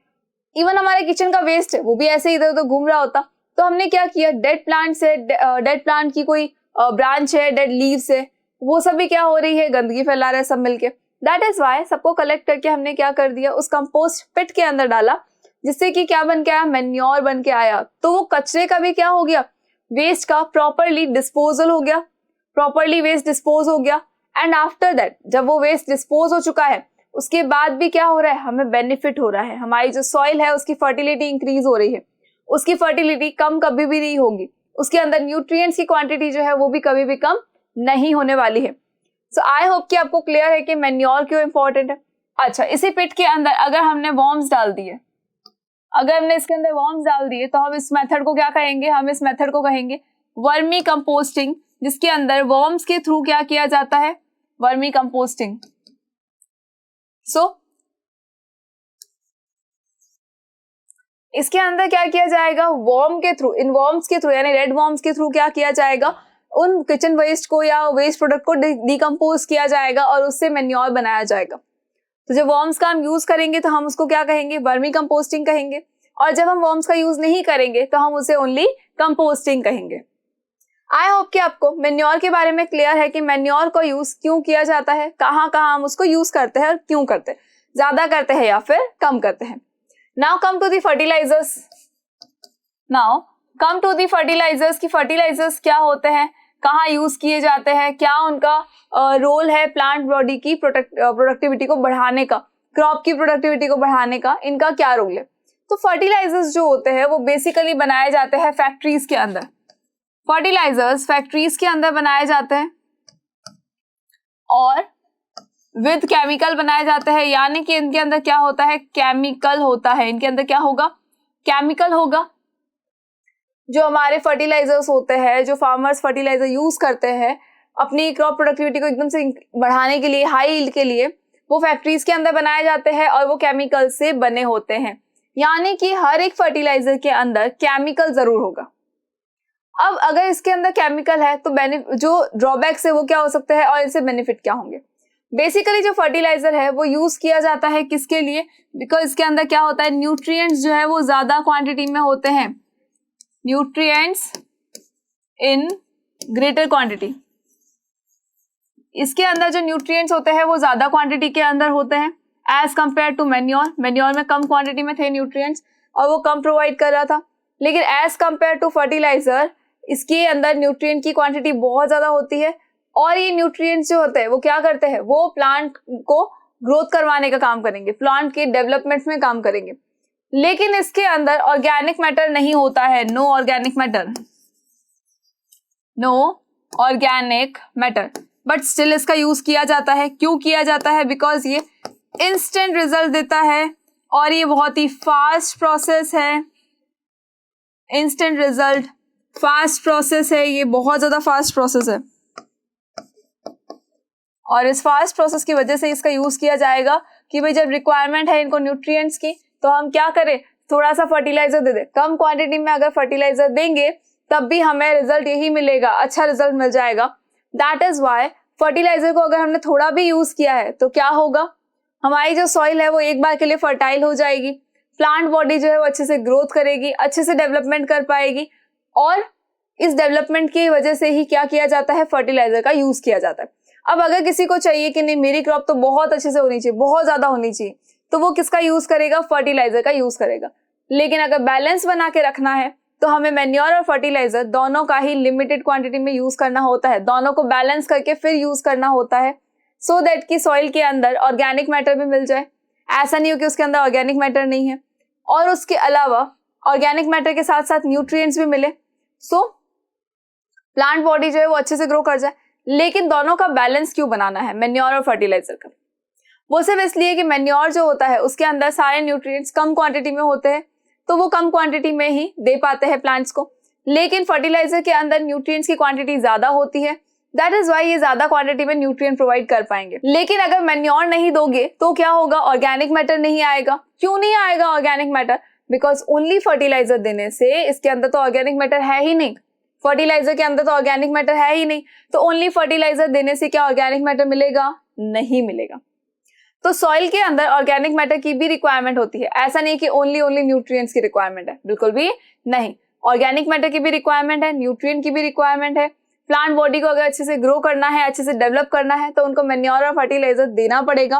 इवन हमारे किचन का वेस्ट है वो भी ऐसे इधर उधर घूम रहा होता। तो हमने क्या किया, डेड प्लांट से, डेड प्लांट की कोई ब्रांच है, डेड लीव्स है, वो सब भी क्या हो रही है, गंदगी फैला रहे हैं सब मिलके। दैट इज वाई सबको कलेक्ट करके हमने क्या कर दिया, उस कंपोस्ट पिट के अंदर डाला, जिससे कि क्या बन के आया, मैन्योर बन के आया। तो वो कचरे का भी क्या हो गया, वेस्ट का प्रॉपरली डिस्पोजल हो गया, प्रॉपरली वेस्ट डिस्पोज हो गया। एंड आफ्टर दैट जब वो वेस्ट डिस्पोज हो चुका है उसके बाद भी क्या हो रहा है, हमें बेनिफिट हो रहा है। हमारी जो सॉइल है उसकी फर्टिलिटी इंक्रीज हो रही है, उसकी फर्टिलिटी कम कभी भी नहीं होगी, उसके अंदर न्यूट्रिएंट्स की क्वांटिटी जो है वो भी कभी भी कम नहीं होने वाली है। सो आई होप कि आपको क्लियर है कि मैन्योर क्यों इंपॉर्टेंट है। अच्छा, इसी पिट के अंदर अगर हमने वॉर्म्स डाल दिए, अगर हमने इसके अंदर वॉर्म्स डाल दिए तो हम इस मेथड को क्या कहेंगे, हम इस मेथड को कहेंगे वर्मी कंपोस्टिंग, जिसके अंदर वॉर्म्स के थ्रू क्या किया जाता है, वर्मी कंपोस्टिंग। सो इसके अंदर क्या किया जाएगा, वॉर्म के थ्रू, इन वॉर्म्स के थ्रू यानी रेड वॉर्म्स के थ्रू क्या किया जाएगा, उन किचन वेस्ट को या वेस्ट प्रोडक्ट को डिकम्पोज किया जाएगा और उससे मैन्योर बनाया जाएगा। तो जब वॉर्म्स का हम यूज करेंगे तो हम उसको क्या कहेंगे, वर्मी कंपोस्टिंग कहेंगे, और जब हम वॉर्म्स का यूज नहीं करेंगे तो हम उसे ओनली कंपोस्टिंग कहेंगे। आई होप कि आपको मैन्योर के बारे में क्लियर है कि मैन्योर को यूज क्यों किया जाता है, कहाँ कहाँ हम उसको यूज करते हैं और क्यों करते हैं, ज्यादा करते हैं या फिर कम करते हैं। Now come to the fertilisers. Now come to the fertilisers की फर्टिलाइजर्स क्या होते हैं, कहाँ यूज किए जाते हैं, क्या उनका रोल है प्लांट बॉडी की प्रोडक्टिविटी को बढ़ाने का, क्रॉप की प्रोडक्टिविटी को बढ़ाने का, इनका क्या रोल है। तो फर्टिलाइजर्स जो होते हैं वो बेसिकली बनाए जाते हैं फैक्ट्रीज के अंदर। फर्टिलाइजर्स फैक्ट्रीज के अंदर बनाए जाते हैं और विद केमिकल बनाए जाते हैं, यानी कि इनके अंदर क्या होता है, केमिकल होता है। इनके अंदर क्या होगा, केमिकल होगा। जो हमारे फर्टिलाइजर्स होते हैं, जो फार्मर्स फर्टिलाइजर यूज करते हैं, अपनी क्रॉप प्रोडक्टिविटी को एकदम से बढ़ाने के लिए, हाई यील्ड के लिए, वो फैक्ट्रीज के अंदर बनाए जाते हैं और वो केमिकल से बने होते हैं। यानी कि हर एक फर्टिलाइजर के अंदर केमिकल जरूर होगा। अब अगर इसके अंदर केमिकल है तो जो ड्रॉबैक्स है वो क्या हो सकते हैं और इससे बेनिफिट क्या होंगे। बेसिकली जो फर्टिलाइजर है वो यूज किया जाता है किसके लिए, बिकॉज इसके अंदर क्या होता है, न्यूट्रिएंट्स जो है वो ज्यादा क्वांटिटी में होते हैं, न्यूट्रिएंट्स इन ग्रेटर क्वांटिटी। इसके अंदर जो न्यूट्रिएंट्स होते हैं वो ज्यादा क्वांटिटी के अंदर होते हैं as compare to manure. Manure में कम क्वांटिटी में थे न्यूट्रिएंट्स और वो कम प्रोवाइड कर रहा था, लेकिन एज कंपेयर टू फर्टिलाइजर इसके अंदर न्यूट्रिएंट की क्वांटिटी बहुत ज्यादा होती है और ये न्यूट्रिएंट्स जो होते हैं वो क्या करते हैं, वो प्लांट को ग्रोथ करवाने का काम करेंगे, प्लांट के डेवलपमेंट में काम करेंगे। लेकिन इसके अंदर ऑर्गेनिक मैटर नहीं होता है, no organic matter, no organic matter, but still इसका यूज किया जाता है। क्यों किया जाता है, बिकॉज ये इंस्टेंट रिजल्ट देता है और ये बहुत ही फास्ट प्रोसेस है। इंस्टेंट रिजल्ट, फास्ट प्रोसेस है, ये बहुत ज्यादा फास्ट प्रोसेस है और इस फास्ट प्रोसेस की वजह से इसका यूज किया जाएगा कि भाई जब रिक्वायरमेंट है इनको न्यूट्रिएंट्स की तो हम क्या करें, थोड़ा सा फर्टिलाइजर दे दे। कम क्वांटिटी में अगर फर्टिलाइजर देंगे तब भी हमें रिजल्ट यही मिलेगा, अच्छा रिजल्ट मिल जाएगा। दैट इज वाई फर्टिलाइजर को अगर हमने थोड़ा भी यूज किया है तो क्या होगा, हमारी जो सॉइल है वो एक बार के लिए फर्टाइल हो जाएगी, प्लांट बॉडी जो है वो अच्छे से ग्रोथ करेगी, अच्छे से डेवलपमेंट कर पाएगी और इस डेवलपमेंट की वजह से ही क्या किया जाता है, फर्टिलाइजर का यूज किया जाता है। अब अगर किसी को चाहिए कि नहीं मेरी क्रॉप तो बहुत अच्छे से होनी चाहिए, बहुत ज्यादा होनी चाहिए, तो वो किसका यूज करेगा, फर्टिलाइजर का यूज करेगा। लेकिन अगर बैलेंस बना के रखना है तो हमें मैन्योर और फर्टिलाइजर दोनों का ही लिमिटेड क्वांटिटी में यूज करना होता है, दोनों को बैलेंस करके फिर यूज करना होता है सो दैट कि सॉइल के अंदर ऑर्गेनिक मैटर भी मिल जाए। ऐसा नहीं हो कि उसके अंदर ऑर्गेनिक मैटर नहीं है और उसके अलावा ऑर्गेनिक मैटर के साथ साथ न्यूट्रिएंट्स भी मिले, सो प्लांट बॉडी जो है वो अच्छे से ग्रो कर जाए। लेकिन दोनों का बैलेंस क्यों बनाना है, मैन्योर और फर्टिलाइजर का, वो सिर्फ इसलिए कि मैन्योर जो होता है उसके अंदर सारे न्यूट्रिएंट्स कम क्वांटिटी में होते हैं तो वो कम क्वांटिटी में ही दे पाते हैं प्लांट्स को, लेकिन फर्टिलाइजर के अंदर न्यूट्रिएंट्स की क्वांटिटी ज्यादा होती है, दैट इज वाई ये ज्यादा क्वांटिटी में न्यूट्रिएंट प्रोवाइड कर पाएंगे। लेकिन अगर मैन्योर नहीं दोगे तो क्या होगा, ऑर्गेनिक मैटर नहीं आएगा। क्यों नहीं आएगा organic matter, because only fertiliser देने से, इसके अंदर तो ऑर्गेनिक मैटर है ही नहीं, फर्टिलाइजर के अंदर तो ऑर्गेनिक मैटर है ही नहीं, तो ओनली फर्टिलाइजर देने से क्या ऑर्गेनिक मैटर मिलेगा, नहीं मिलेगा। तो सॉइल के अंदर ऑर्गेनिक मैटर की भी रिक्वायरमेंट होती है, ऐसा नहीं कि ओनली न्यूट्रिएंट्स की रिक्वायरमेंट है, बिल्कुल भी नहीं। ऑर्गेनिक मैटर की भी रिक्वायरमेंट है, न्यूट्रिएंट की भी रिक्वायरमेंट है। प्लांट बॉडी को अगर अच्छे से ग्रो करना है, अच्छे से डेवलप करना है तो उनको मैन्योर और फर्टिलाइजर देना पड़ेगा।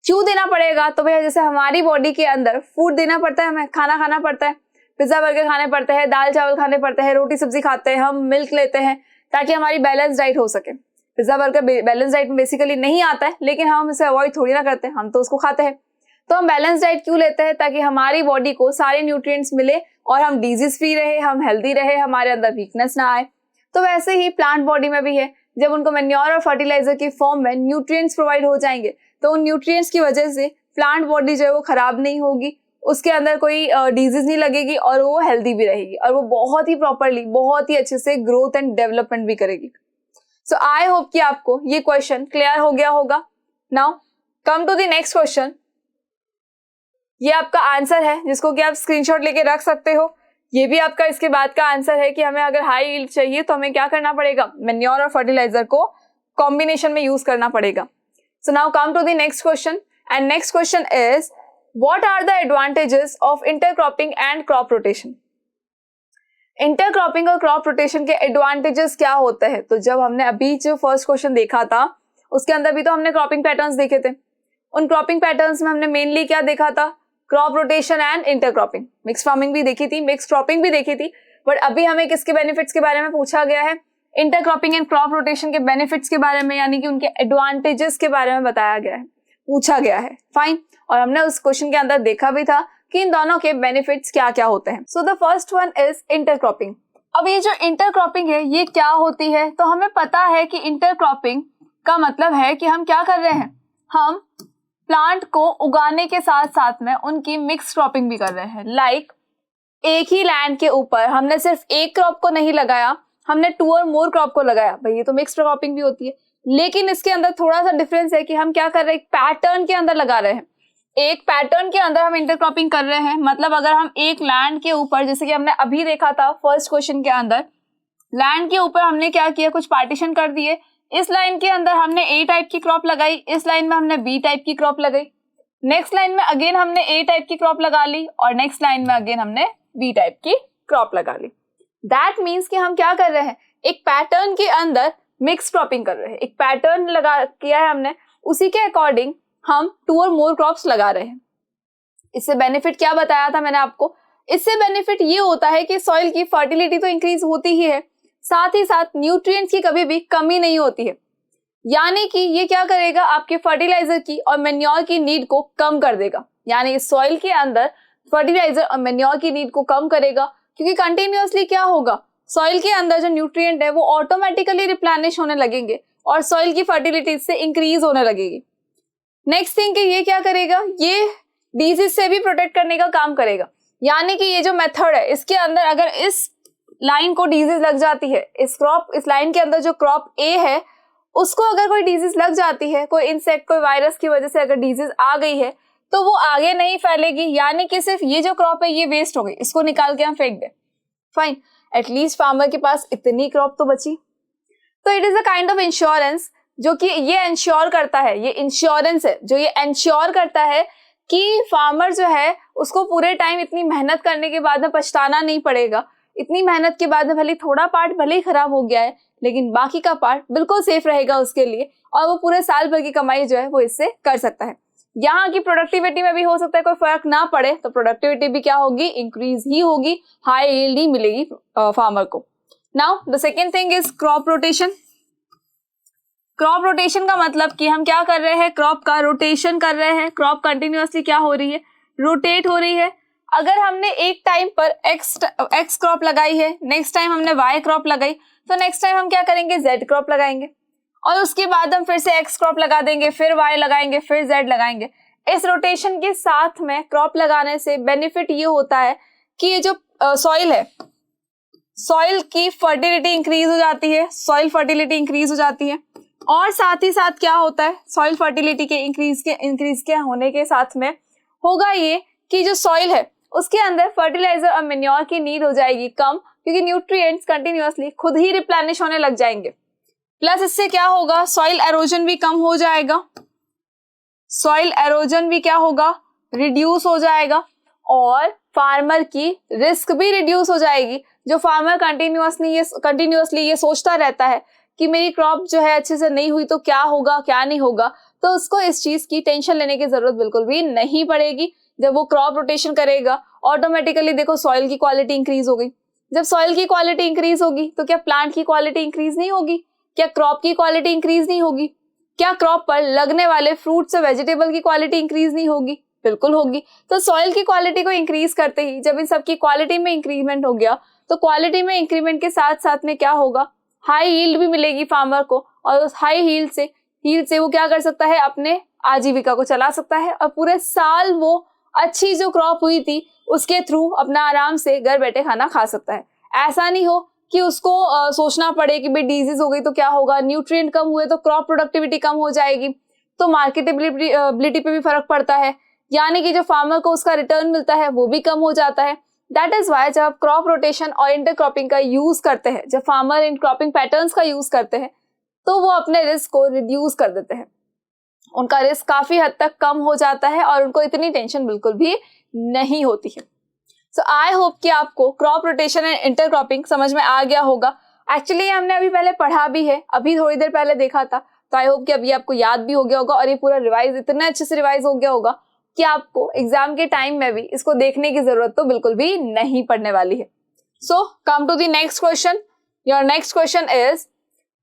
क्यों देना पड़ेगा, तो भैया जैसे हमारी बॉडी के अंदर फूड देना पड़ता है, हमें खाना खाना पड़ता है, पिज्जा बर्गर खाने पड़ते हैं, दाल चावल खाने पड़ते हैं, रोटी सब्जी खाते हैं, हम मिल्क लेते हैं ताकि हमारी बैलेंस डाइट हो सके। पिज्जा बर्गर बैलेंस डाइट में बेसिकली नहीं आता है, लेकिन हम इसे अवॉइड थोड़ी ना करते हैं, हम तो उसको खाते हैं। तो हम बैलेंस डाइट क्यों लेते हैं, ताकि हमारी बॉडी को सारे न्यूट्रिएंट्स मिले और हम डिजीज फ्री रहे, हम हेल्दी रहे, हमारे अंदर वीकनेस ना आए। तो वैसे ही प्लांट बॉडी में भी है, जब उनको मैन्योर और फर्टिलाइजर की फॉर्म में न्यूट्रिएंट्स प्रोवाइड हो जाएंगे तो उन न्यूट्रिएंट्स की वजह से प्लांट बॉडी जो है वो खराब नहीं होगी, उसके अंदर कोई डिजीज नहीं लगेगी और वो हेल्दी भी रहेगी और वो बहुत ही प्रॉपरली, बहुत ही अच्छे से ग्रोथ एंड डेवलपमेंट भी करेगी। सो आई होप कि आपको ये क्वेश्चन क्लियर हो गया होगा। Now come to the next question. ये आपका आंसर है जिसको कि आप स्क्रीनशॉट लेके रख सकते हो। ये भी आपका इसके बाद का आंसर है कि हमें अगर हाई यील्ड चाहिए तो हमें क्या करना पड़ेगा, मैन्योर और फर्टिलाइजर को कॉम्बिनेशन में यूज करना पड़ेगा। So now come to the next question and next question is what are the advantages of intercropping and crop rotation. Intercropping और क्रॉप रोटेशन के एडवांटेजेस क्या होते हैं। तो जब हमने अभी जो फर्स्ट क्वेश्चन देखा था उसके अंदर भी तो हमने क्रॉपिंग पैटर्न्स देखे थे। उन क्रॉपिंग पैटर्न्स में हमने मेनली क्या देखा था, crop rotation and intercropping. Mix farming भी देखी थी, मिक्स क्रॉपिंग भी देखी थी, बट अभी हमें किसके बेनिफिट्स के बारे में पूछा गया है, इंटरक्रॉपिंग एंड क्रॉप रोटेशन के बेनिफिट्स के बारे में, यानी कि उनके एडवांटेजेस के बारे में बताया गया है, पूछा गया है। फाइन, और हमने उस क्वेश्चन के अंदर देखा भी था कि इन दोनों के बेनिफिट्स क्या क्या होते हैं। So the first one is intercropping. अब ये जो इंटरक्रॉपिंग है ये क्या होती है, तो हमें पता है कि इंटरक्रॉपिंग का मतलब है कि हम क्या कर रहे हैं, हम प्लांट को उगाने के साथ साथ में उनकी मिक्स क्रॉपिंग भी कर रहे हैं। लाइक एक ही लैंड के ऊपर हमने सिर्फ एक क्रॉप को नहीं लगाया, हमने 2 और मोर क्रॉप को लगाया, भाई ये तो मिक्स्ड क्रॉपिंग भी होती है, लेकिन इसके अंदर थोड़ा सा डिफरेंस है कि हम क्या कर रहे हैं, एक पैटर्न के अंदर लगा रहे हैं, एक पैटर्न के अंदर हम इंटरक्रॉपिंग कर रहे हैं। मतलब अगर हम एक लैंड के ऊपर, जैसे कि हमने अभी देखा था फर्स्ट क्वेश्चन के अंदर, लैंड के ऊपर हमने क्या किया, कुछ पार्टीशन कर दिए, इस लाइन के अंदर हमने ए टाइप की क्रॉप लगाई, इस लाइन में हमने बी टाइप की क्रॉप लगाई, नेक्स्ट लाइन में अगेन हमने ए टाइप की क्रॉप लगा ली और नेक्स्ट लाइन में अगेन हमने बी टाइप की क्रॉप लगा ली। दैट मीन्स कि हम क्या कर रहे हैं, एक पैटर्न के अंदर मिक्स क्रॉपिंग कर रहे हैं, एक पैटर्न लगा किया है हमने, उसी के अकॉर्डिंग हम 2 और मोर क्रॉप्स लगा रहे हैं। इससे बेनिफिट क्या बताया था मैंने आपको, इससे बेनिफिट ये होता है कि सॉइल की फर्टिलिटी तो इंक्रीज होती ही है, साथ ही साथ न्यूट्रिएंट्स की कभी भी कमी नहीं होती है। यानी कि ये क्या करेगा, आपके फर्टिलाइजर की और मेन्योर की नीड को कम कर देगा। यानी इस सॉइल के अंदर फर्टिलाइजर और मेन्योर की नीड को कम करेगा, क्योंकि कंटिन्यूअसली क्या होगा, सॉइल के अंदर जो न्यूट्रिएंट है वो ऑटोमेटिकली रिप्लेनिश होने लगेंगे और सॉइल की फर्टिलिटी इससे इंक्रीज होने लगेगी। नेक्स्ट थिंग कि ये क्या करेगा, ये डिजीज से भी प्रोटेक्ट करने का काम करेगा। यानी कि ये जो मेथड है, इसके अंदर अगर इस लाइन को डिजीज लग जाती है, इस लाइन के अंदर जो क्रॉप ए है उसको अगर कोई डिजीज लग जाती है, कोई इंसेक्ट, कोई वायरस की वजह से अगर डिजीज आ गई है, तो वो आगे नहीं फैलेगी। यानी कि सिर्फ ये जो क्रॉप है ये वेस्ट हो गई, इसको निकाल के हम फेंक दें, फाइन, एटलीस्ट फार्मर के पास इतनी क्रॉप तो बची। तो it is a kind of insurance जो कि ये इंश्योर करता है, ये इंश्योरेंस है जो ये इंश्योर करता है कि फार्मर जो है उसको पूरे टाइम इतनी मेहनत करने के बाद में पछताना नहीं पड़ेगा। इतनी मेहनत के बाद में भले थोड़ा पार्ट भले ही खराब हो गया है, लेकिन बाकी का पार्ट बिल्कुल सेफ रहेगा उसके लिए, और वो पूरे साल भर की कमाई जो है वो इससे कर सकता है। यहाँ की प्रोडक्टिविटी में भी हो सकता है कोई फर्क ना पड़े, तो प्रोडक्टिविटी भी क्या होगी, इंक्रीज ही होगी, हाई यील्ड ही मिलेगी फार्मर को। Now the second thing is crop rotation. Crop rotation का मतलब कि हम क्या कर रहे हैं, क्रॉप का रोटेशन कर रहे हैं। क्रॉप कंटिन्यूअसली क्या हो रही है, रोटेट हो रही है। अगर हमने एक टाइम पर एक्स क्रॉप लगाई है, नेक्स्ट टाइम हमने वाई क्रॉप लगाई, तो नेक्स्ट टाइम हम क्या करेंगे, जेड क्रॉप लगाएंगे, और उसके बाद हम फिर से एक्स क्रॉप लगा देंगे, फिर वाई लगाएंगे, फिर जेड लगाएंगे। इस रोटेशन के साथ में क्रॉप लगाने से बेनिफिट ये होता है कि ये जो सॉइल है, सॉइल की फर्टिलिटी इंक्रीज हो जाती है, सॉइल फर्टिलिटी इंक्रीज हो जाती है, और साथ ही साथ क्या होता है, सॉइल फर्टिलिटी के इंक्रीज के होने के साथ में होगा ये कि जो सॉइल है उसके अंदर फर्टिलाइजर और मेन्योर की नीड हो जाएगी कम, क्योंकि न्यूट्रिएंट्स कंटिन्यूअसली खुद ही रिप्लेनिश होने लग जाएंगे। प्लस इससे क्या होगा, सॉइल एरोजन भी कम हो जाएगा, सॉइल एरोजन भी क्या होगा, रिड्यूस हो जाएगा, और फार्मर की रिस्क भी रिड्यूस हो जाएगी। जो फार्मर कंटिन्यूअसली ये सोचता रहता है कि मेरी क्रॉप जो है अच्छे से नहीं हुई तो क्या होगा क्या नहीं होगा, तो उसको इस चीज की टेंशन लेने की जरूरत बिल्कुल भी नहीं पड़ेगी। जब वो क्रॉप रोटेशन करेगा, ऑटोमेटिकली देखो सॉइल की क्वालिटी इंक्रीज हो गई। जब सॉइल की क्वालिटी इंक्रीज होगी तो क्या प्लांट की क्वालिटी इंक्रीज नहीं होगी, क्या क्रॉप की क्वालिटी इंक्रीज नहीं होगी, क्या क्रॉप पर लगने वाले फ्रूट्स और वेजिटेबल की क्वालिटी इंक्रीज नहीं होगी, बिल्कुल होगी। तो सॉइल की क्वालिटी को इंक्रीज करते ही जब इन सब की क्वालिटी में इंक्रीजमेंट हो गया, तो क्वालिटी में इंक्रीमेंट के साथ साथ में क्या होगा, हाई यील्ड भी मिलेगी फार्मर को, और उस हाई यील्ड से वो क्या कर सकता है, अपने आजीविका को चला सकता है, और पूरे साल वो अच्छी जो क्रॉप हुई थी उसके थ्रू अपना आराम से घर बैठे खाना खा सकता है। ऐसा नहीं हो कि उसको सोचना पड़े कि भाई डिजीज हो गई तो क्या होगा, न्यूट्रिएंट कम हुए तो क्रॉप प्रोडक्टिविटी कम हो जाएगी, तो मार्केटेबिलिटी पे भी फर्क पड़ता है, यानी कि जो फार्मर को उसका रिटर्न मिलता है वो भी कम हो जाता है। दैट इज वाई जब आप क्रॉप रोटेशन और इंटरक्रॉपिंग का यूज करते हैं, जब फार्मर इन क्रॉपिंग पैटर्न्स का यूज करते हैं, तो वो अपने रिस्क को रिड्यूस कर देते हैं, उनका रिस्क काफी हद तक कम हो जाता है और उनको इतनी टेंशन बिल्कुल भी नहीं होती है। सो आई होप कि आपको क्रॉप रोटेशन एंड इंटरक्रॉपिंग समझ में आ गया होगा। एक्चुअली हमने अभी पहले पढ़ा भी है, अभी थोड़ी देर पहले देखा था, तो आई होप कि अभी आपको याद भी हो गया होगा, और ये पूरा रिवाइज इतना अच्छे से रिवाइज हो गया होगा कि आपको एग्जाम के टाइम में भी इसको देखने की जरूरत तो बिल्कुल भी नहीं पड़ने वाली है। So come to the next question. Your next question is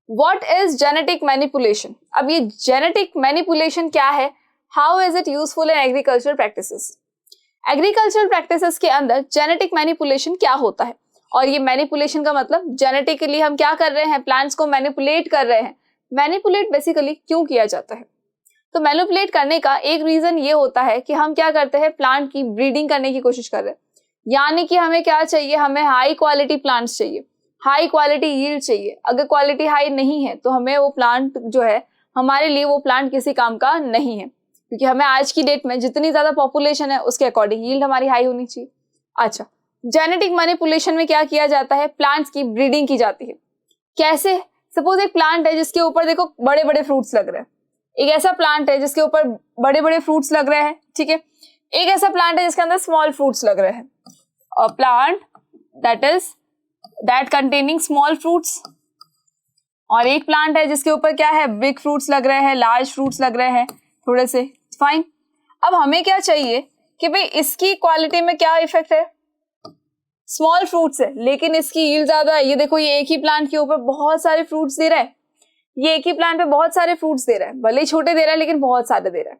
what is genetic manipulation. अब ये जेनेटिक मैनिपुलेशन क्या है, how is it useful in agricultural practices. Agricultural practices के अंदर जेनेटिक मैनिपुलेशन क्या होता है, और ये मैनिपुलेशन का मतलब जेनेटिकली हम क्या कर रहे हैं, प्लांट्स को मैनिपुलेट कर रहे हैं। मैनिपुलेट बेसिकली क्यों किया जाता है, तो मैनिपुलेट करने का एक रीजन ये होता है कि हम क्या करते हैं, प्लांट की ब्रीडिंग करने की कोशिश कर रहे हैं। यानी कि हमें क्या चाहिए, हमें हाई क्वालिटी प्लांट्स चाहिए। हाई क्वालिटी यील्ड चाहिए। अगर क्वालिटी हाई नहीं है तो हमें वो प्लांट जो है, हमारे लिए वो प्लांट किसी काम का नहीं है, क्योंकि हमें आज की डेट में जितनी ज्यादा पॉपुलेशन है उसके अकॉर्डिंग यील्ड हमारी हाई होनी चाहिए। अच्छा, जेनेटिक मैनिपुलेशन में क्या किया जाता है, प्लांट्स की ब्रीडिंग की जाती है। कैसे? सपोज एक प्लांट है जिसके ऊपर देखो बड़े बड़े फ्रूट्स लग रहे हैं, एक ऐसा प्लांट है जिसके ऊपर बड़े बड़े फ्रूट्स लग रहे हैं, ठीक है, एक ऐसा प्लांट है जिसके अंदर स्मॉल फ्रूट्स लग रहे हैं, और plant that containing small fruits, और एक प्लांट है जिसके ऊपर क्या है, बिग फ्रूट्स लग रहे हैं, लार्ज फ्रूट्स लग रहे हैं थोड़े से, फाइन। अब हमें क्या चाहिए कि भाई इसकी क्वालिटी में क्या इफेक्ट है, स्मॉल फ्रूट्स है लेकिन इसकी यील्ड ज्यादा है। ये देखो, ये एक ही प्लांट के ऊपर बहुत सारे फ्रूट्स दे रहा है, ये एक ही प्लांट पे बहुत सारे फ्रूट्स दे रहा है, भले ही छोटे दे रहा है लेकिन बहुत सारे दे रहा है।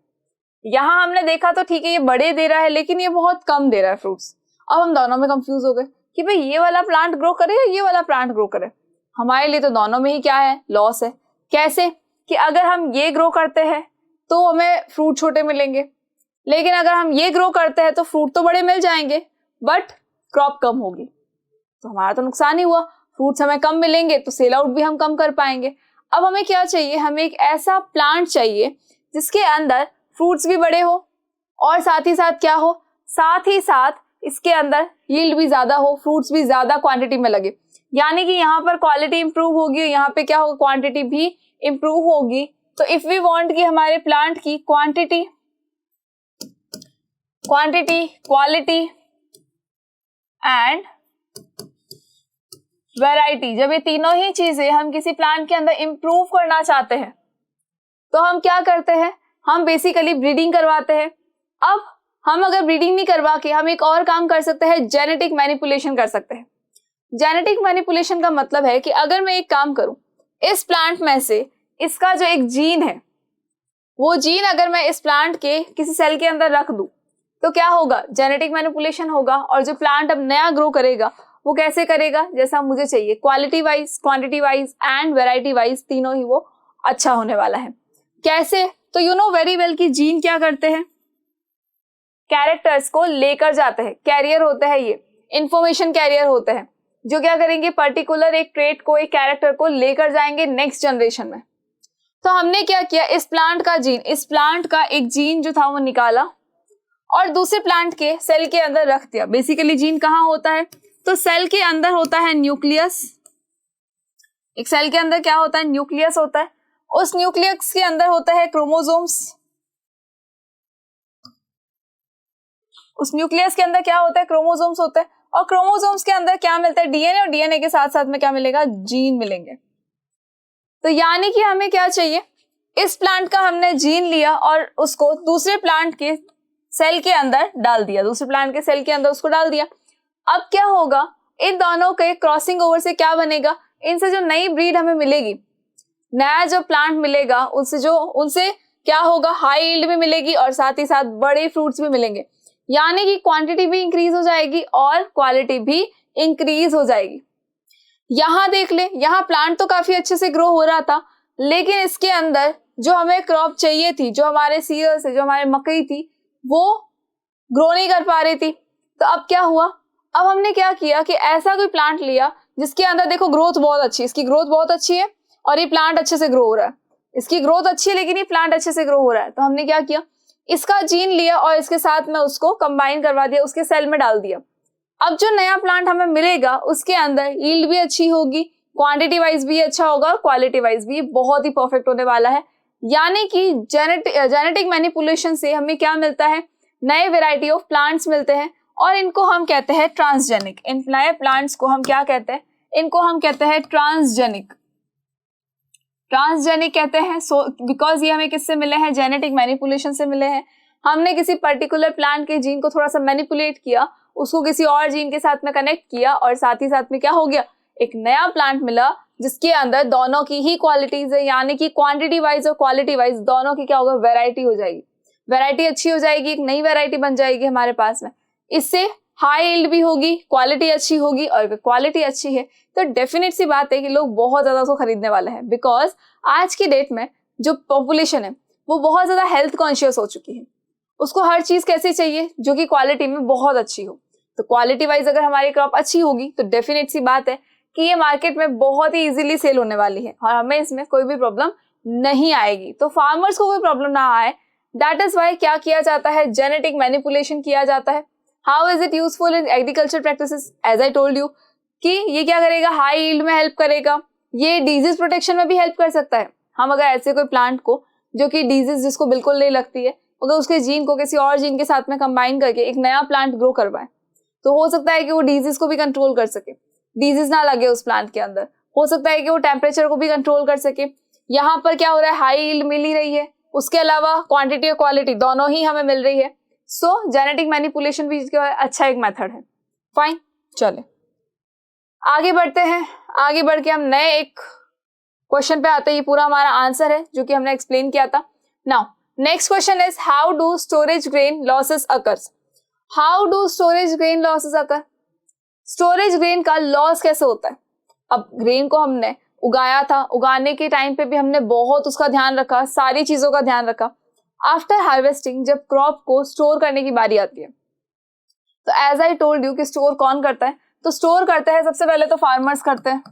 यहाँ हमने देखा तो ठीक है ये बड़े दे रहा है लेकिन ये बहुत कम दे रहा है फ्रूट्स। अब हम दोनों में कंफ्यूज हो गए कि भाई ये वाला प्लांट ग्रो करे या ये वाला प्लांट ग्रो करे। हमारे लिए तो दोनों में ही क्या है, लॉस है। कैसे? कि अगर हम ये ग्रो करते हैं तो हमें फ्रूट छोटे मिलेंगे, लेकिन अगर हम ये ग्रो करते हैं तो फ्रूट तो बड़े मिल जाएंगे बट क्रॉप कम होगी, तो हमारा तो नुकसान ही हुआ। फ्रूट्स हमें कम मिलेंगे तो सेल आउट भी हम कम कर पाएंगे। अब हमें क्या चाहिए, हमें एक ऐसा प्लांट चाहिए जिसके अंदर फ्रूट्स भी बड़े हो और साथ ही साथ क्या हो, साथ ही साथ इसके अंदर यील्ड भी ज्यादा हो, फ्रूट्स भी ज्यादा क्वांटिटी में लगे। यानी कि यहाँ पर क्वालिटी इंप्रूव होगी, यहाँ पे क्या होगा, क्वांटिटी भी इंप्रूव होगी। तो इफ वी वांट कि हमारे प्लांट की क्वांटिटी, क्वालिटी एंड वैरायटी, जब ये तीनों ही चीजें हम किसी प्लांट के अंदर इंप्रूव करना चाहते हैं तो हम क्या करते हैं, हम बेसिकली ब्रीडिंग करवाते हैं। अब हम अगर ब्रीडिंग नहीं करवा के हम एक और काम कर सकते हैं, जेनेटिक मैनिपुलेशन कर सकते हैं। जेनेटिक मैनिपुलेशन का मतलब है कि अगर मैं एक काम करूं, इस प्लांट में से इसका जो एक जीन है, वो जीन अगर मैं इस प्लांट के किसी सेल के अंदर रख दूं तो क्या होगा, जेनेटिक मैनिपुलेशन होगा। और जो प्लांट अब नया ग्रो करेगा वो कैसे करेगा, जैसा मुझे चाहिए, quality wise, quantity wise and variety wise, तीनों ही वो अच्छा होने वाला है। कैसे? तो यू नो वेरी वेल कि जीन क्या करते हैं, कैरेक्टर्स को लेकर जाते हैं, कैरियर होते हैं, ये इंफॉर्मेशन कैरियर होते हैं, जो क्या करेंगे, पर्टिकुलर एक ट्रेट को, एक कैरेक्टर को लेकर जाएंगे नेक्स्ट जनरेशन में। तो हमने क्या किया, इस प्लांट का जीन, इस प्लांट का एक जीन जो था वो निकाला और दूसरे प्लांट के सेल के अंदर रख दिया। बेसिकली जीन कहाँ होता है, तो सेल के अंदर होता है न्यूक्लियस। एक सेल के अंदर क्या होता है, न्यूक्लियस होता है। उस न्यूक्लियस के अंदर होता है क्रोमोसोम्स। उस न्यूक्लियस के अंदर क्या होता है, क्रोमोसोम्स होते हैं। और क्रोमोसोम्स के अंदर क्या मिलता है, डीएनए, और डीएनए के साथ साथ में क्या मिलेगा, जीन मिलेंगे। तो यानी कि हमें क्या चाहिए, इस प्लांट का हमने जीन लिया और उसको दूसरे प्लांट के सेल के अंदर डाल दिया, दूसरे प्लांट के सेल के अंदर उसको डाल दिया। अब क्या होगा, इन दोनों के क्रॉसिंग ओवर से क्या बनेगा, इनसे जो नई ब्रीड हमें मिलेगी, नया जो प्लांट मिलेगा, उनसे क्या होगा, हाई यील्ड भी मिलेगी और साथ ही साथ बड़े फ्रूट्स भी मिलेंगे। यानी कि क्वांटिटी भी इंक्रीज हो जाएगी और क्वालिटी भी इंक्रीज हो जाएगी। यहाँ देख ले, यहाँ प्लांट तो काफी अच्छे से ग्रो हो रहा था, लेकिन इसके अंदर जो हमें क्रॉप चाहिए थी, जो हमारे सीरियल्स है, जो हमारे मकई थी, वो ग्रो नहीं कर पा रही थी। तो अब क्या हुआ, अब हमने क्या किया कि ऐसा कोई प्लांट लिया जिसके अंदर देखो ग्रोथ बहुत अच्छी है, इसकी ग्रोथ बहुत अच्छी है और ये प्लांट अच्छे से ग्रो हो रहा है। इसकी ग्रोथ अच्छी है लेकिन ये प्लांट अच्छे से ग्रो हो रहा है। तो हमने क्या किया, इसका जीन लिया और इसके साथ में उसको कंबाइन करवा दिया, उसके सेल में डाल दिया। अब जो नया प्लांट हमें मिलेगा उसके अंदर यील्ड भी अच्छी होगी, क्वांटिटी वाइज भी अच्छा होगा और क्वालिटी वाइज भी बहुत ही परफेक्ट होने वाला है। यानी कि जेनेटिक मैनिपुलेशन से हमें क्या मिलता है, नए वेराइटी ऑफ प्लांट्स मिलते हैं और इनको हम कहते हैं ट्रांसजेनिक। इन नए प्लांट्स को हम क्या कहते हैं, इनको हम कहते हैं ट्रांसजेनिक। ट्रांसजेनिक कहते हैं बिकॉज ये हमें किससे मिले हैं, जेनेटिक मैनिपुलेशन से मिले हैं। हमने किसी पर्टिकुलर प्लांट के जीन को थोड़ा सा मैनिपुलेट किया, उसको किसी और जीन के साथ में कनेक्ट किया और साथ ही साथ में क्या हो गया, एक नया प्लांट मिला जिसके अंदर दोनों की ही क्वालिटीज है। यानी कि क्वांटिटी वाइज और क्वालिटी वाइज दोनों की क्या होगा, वैरायटी हो जाएगी, वैरायटी अच्छी हो जाएगी, एक नई वैरायटी बन जाएगी हमारे पास में। इससे हाई यील्ड भी होगी, क्वालिटी अच्छी होगी, और अगर क्वालिटी अच्छी है तो डेफिनेट सी बात है कि लोग बहुत ज्यादा उसको खरीदने वाले हैं। बिकॉज आज की डेट में जो पॉपुलेशन है वो बहुत ज्यादा हेल्थ कॉन्शियस हो चुकी है, उसको हर चीज कैसे चाहिए जो कि क्वालिटी में बहुत अच्छी हो। तो क्वालिटी वाइज अगर हमारी क्रॉप अच्छी होगी तो डेफिनेट सी बात है कि ये मार्केट में बहुत ही इजीली सेल होने वाली है और हमें इसमें कोई भी प्रॉब्लम नहीं आएगी, तो फार्मर्स को कोई प्रॉब्लम ना आए। दैट इज वाई क्या किया जाता है, जेनेटिक मैनिपुलेशन किया जाता है। How is it useful in agriculture practices, as I told you कि ये क्या करेगा, हाई यील्ड में हेल्प करेगा, ये डिजीज प्रोटेक्शन में भी हेल्प कर सकता है। हम अगर ऐसे कोई प्लांट को जो कि डिजीज जिसको बिल्कुल नहीं लगती है, अगर उसके जीन को किसी और जीन के साथ में कंबाइन करके एक नया प्लांट ग्रो करवाए, तो हो सकता है कि वो डिजीज को भी कंट्रोल कर सके, डिजीज ना लगे उस प्लांट के अंदर। हो सकता है कि वो टेम्परेचर को भी कंट्रोल कर सके। यहाँ पर क्या हो रहा है, हाई यील्ड मिल ही रही है, उसके अलावा क्वांटिटी और क्वालिटी दोनों ही हमें मिल रही है। सो जेनेटिक मैनिपुलेशन भी अच्छा एक मेथड है। फाइन, चले आगे बढ़ते हैं। आगे बढ़ के हम नए एक क्वेश्चन पे आते हैं। ये पूरा हमारा आंसर है जो कि हमने एक्सप्लेन किया था। Now next question is how do storage grain losses occurs. How do storage grain losses occur, storage grain का लॉस कैसे होता है। अब ग्रेन को हमने उगाया था, उगाने के टाइम पे भी हमने बहुत उसका ध्यान रखा, सारी चीजों का ध्यान रखा। आफ्टर हार्वेस्टिंग जब क्रॉप को स्टोर करने की बारी आती है, तो एज आई टोल्ड यू कि स्टोर कौन करता है, तो स्टोर करते हैं सबसे पहले तो फार्मर्स करते हैं।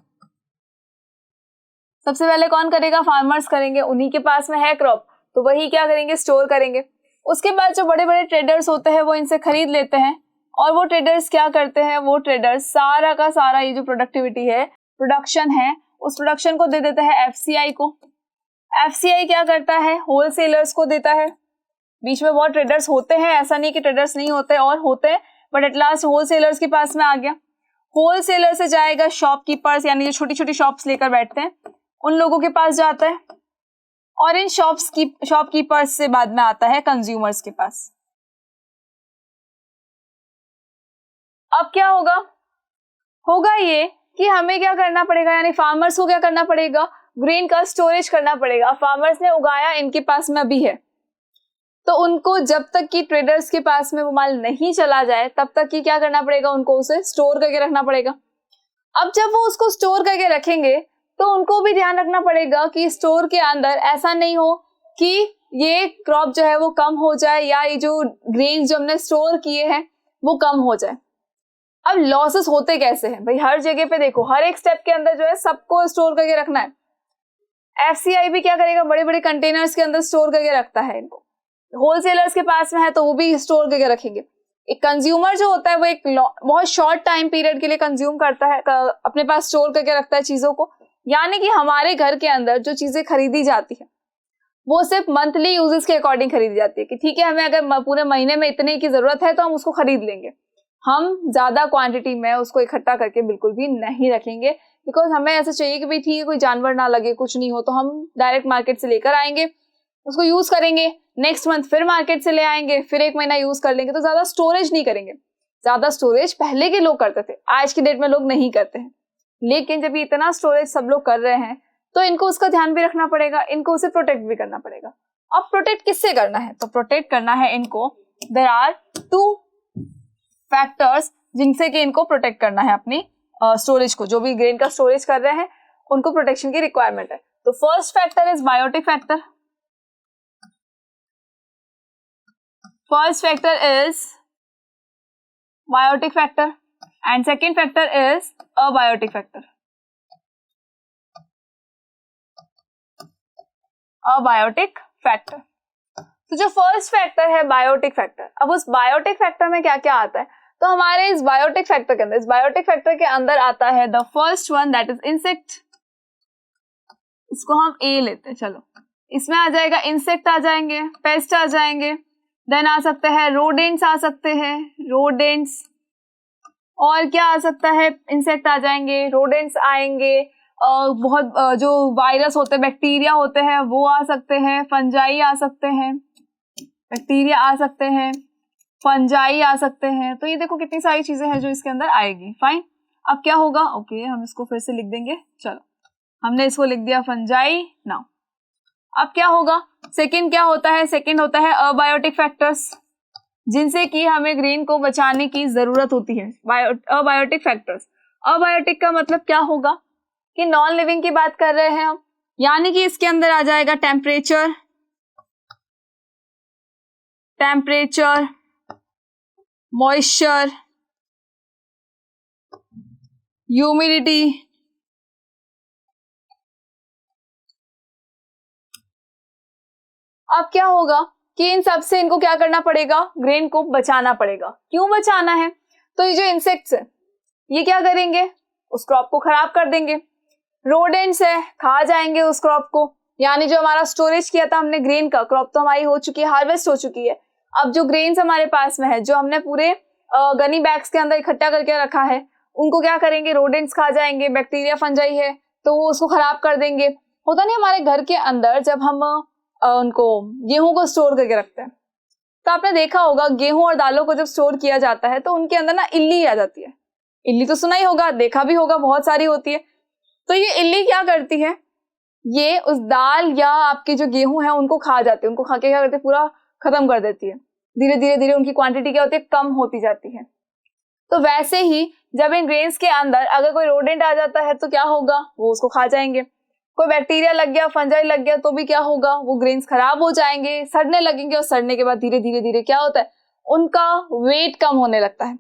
सबसे पहले कौन करेगा, फार्मर्स करेंगे, उन्हीं के पास में है क्रॉप, तो वही क्या करेंगे, स्टोर करेंगे। उसके बाद जो बड़े बड़े ट्रेडर्स होते हैं वो इनसे खरीद लेते हैं, और वो ट्रेडर्स क्या करते हैं, वो ट्रेडर्स सारा का सारा ये जो प्रोडक्टिविटी है, प्रोडक्शन है, उस प्रोडक्शन को दे देते हैं एफसीआई को। एफसीआई क्या करता है, होलसेलर्स को देता है। बीच में बहुत ट्रेडर्स होते हैं, ऐसा नहीं कि ट्रेडर्स नहीं होते, और होते हैं, बट एट लास्ट होलसेलर्स के पास में आ गया। होलसेलर से जाएगा शॉपकीपर्स, यानी जो छोटी छोटी शॉप्स लेकर बैठते हैं उन लोगों के पास जाता है, और इन शॉपकीपर्स से बाद में आता है कंज्यूमर्स के पास। अब क्या होगा, होगा ये कि हमें क्या करना पड़ेगा, यानी फार्मर्स को क्या करना पड़ेगा, ग्रेन का स्टोरेज करना पड़ेगा। फार्मर्स ने उगाया, इनके पास में अभी है, तो उनको जब तक कि ट्रेडर्स के पास में वो माल नहीं चला जाए तब तक कि क्या करना पड़ेगा, उनको उसे स्टोर करके रखना पड़ेगा। अब जब वो उसको स्टोर करके रखेंगे तो उनको भी ध्यान रखना पड़ेगा कि स्टोर के अंदर ऐसा नहीं हो कि ये क्रॉप जो है वो कम हो जाए, या ये जो ग्रेन्स जो हमने स्टोर किए हैं वो कम हो जाए। अब लॉसेस होते कैसे हैं भाई, हर जगह पे देखो, हर एक स्टेप के अंदर जो है सबको स्टोर करके रखना है। एफसीआई भी क्या करेगा, बड़े बड़े कंटेनर्स के अंदर स्टोर करके रखता है इनको। होलसेलर्स के पास में है तो वो भी स्टोर करके रखेंगे। एक कंज्यूमर जो होता है वो एक बहुत शॉर्ट टाइम पीरियड के लिए कंज्यूम करता है, अपने पास स्टोर करके रखता है चीजों को। यानी कि हमारे घर के अंदर जो चीजें खरीदी जाती है वो सिर्फ मंथली यूजेस के अकॉर्डिंग खरीदी जाती है, कि ठीक है हमें अगर पूरे महीने में इतने की जरूरत है तो हम उसको खरीद लेंगे। हम ज्यादा क्वांटिटी में उसको इकट्ठा करके बिल्कुल भी नहीं रखेंगे, बिकॉज हमें ऐसा चाहिए कि भाई ठीक है कोई जानवर ना लगे, कुछ नहीं हो, तो हम डायरेक्ट मार्केट से लेकर आएंगे, उसको यूज करेंगे, नेक्स्ट मंथ फिर मार्केट से ले आएंगे, फिर एक महीना यूज कर लेंगे, तो ज्यादा स्टोरेज नहीं करेंगे। ज्यादा स्टोरेज पहले के लोग करते थे, आज की डेट में लोग नहीं करते हैं। लेकिन जब इतना स्टोरेज सब लोग कर रहे हैं तो इनको उसका ध्यान भी रखना पड़ेगा, इनको उसे प्रोटेक्ट भी करना पड़ेगा। अब प्रोटेक्ट किससे करना है, तो प्रोटेक्ट करना है इनको, देयर आर 2 फैक्टर्स जिनसे कि इनको प्रोटेक्ट करना है अपनी स्टोरेज को। जो भी ग्रेन का स्टोरेज कर रहे हैं उनको प्रोटेक्शन की रिक्वायरमेंट है। तो first factor is biotic factor, first factor is biotic factor and second factor is abiotic factor. Abiotic factor. तो जो फर्स्ट फैक्टर है बायोटिक फैक्टर, अब उस बायोटिक फैक्टर में क्या क्या आता है, तो हमारे इस बायोटिक फैक्टर के अंदर, इस बायोटिक फैक्टर के अंदर आता है the first one that is insect. इसको हम ए लेते हैं, चलो इसमें आ जाएगा इंसेक्ट, आ जाएंगे पेस्ट, आ जाएंगे, देन आ सकते हैं रोडेंट्स, आ सकते हैं रोडेंट्स, और क्या आ सकता है, इंसेक्ट आ जाएंगे, रोडेंट्स आएंगे, बहुत जो वायरस होते हैं, बैक्टीरिया होते हैं वो आ सकते हैं, फंजाई आ सकते हैं, बैक्टीरिया आ सकते हैं, फंजाई आ सकते हैं। तो ये देखो कितनी सारी चीजें हैं जो इसके अंदर आएगी। फाइन, अब क्या होगा, ओके हम इसको फिर से लिख देंगे, चलो हमने इसको लिख दिया फंजाई। नाउ अब क्या होगा, सेकंड क्या होता है, सेकंड होता है अबायोटिक फैक्टर्स, जिनसे कि हमें ग्रेन को बचाने की जरूरत होती है। अबायोटिक फैक्टर्स, अबायोटिक का मतलब क्या होगा कि नॉन लिविंग की बात कर रहे हैं हम, यानी कि इसके अंदर आ जाएगा टेम्परेचर, मॉइस्चर, ह्यूमिडिटी, अब क्या होगा कि इन सब से इनको क्या करना पड़ेगा, ग्रेन को बचाना पड़ेगा। क्यों बचाना है? तो ये जो इंसेक्ट्स है ये क्या करेंगे, उस क्रॉप को खराब कर देंगे। रोडेंट्स है, खा जाएंगे उस क्रॉप को, यानी जो हमारा स्टोरेज किया था हमने ग्रेन का, क्रॉप तो हमारी हो चुकी है, हार्वेस्ट हो चुकी है। अब जो ग्रेन्स हमारे पास में है, जो हमने पूरे गनी बैग्स के अंदर इकट्ठा करके रखा है, उनको क्या करेंगे, रोडेंट्स खा जाएंगे। बैक्टीरिया फंजाई है तो वो उसको खराब कर देंगे। होता नहीं हमारे घर के अंदर जब हम उनको गेहूं को स्टोर करके रखते हैं, तो आपने देखा होगा गेहूं और दालों को जब स्टोर किया जाता है तो उनके अंदर ना इल्ली आ जाती है। इल्ली तो सुना ही होगा, देखा भी होगा, बहुत सारी होती है। तो ये इल्ली क्या करती है, ये उस दाल या आपके जो गेहूं है उनको खा जाती है, उनको खा के क्या करती है, पूरा खत्म कर देती है। धीरे धीरे धीरे उनकी क्वांटिटी क्या होती है, कम होती जाती है। तो वैसे ही जब इन ग्रेन्स के अंदर अगर कोई रोडेंट आ जाता है तो क्या होगा, वो उसको खा जाएंगे। कोई बैक्टीरिया लग गया, फंजाई लग गया तो भी क्या होगा, वो ग्रेन्स खराब हो जाएंगे, सड़ने लगेंगे, और सड़ने के बाद धीरे धीरे धीरे क्या होता है, उनका वेट कम होने लगता है।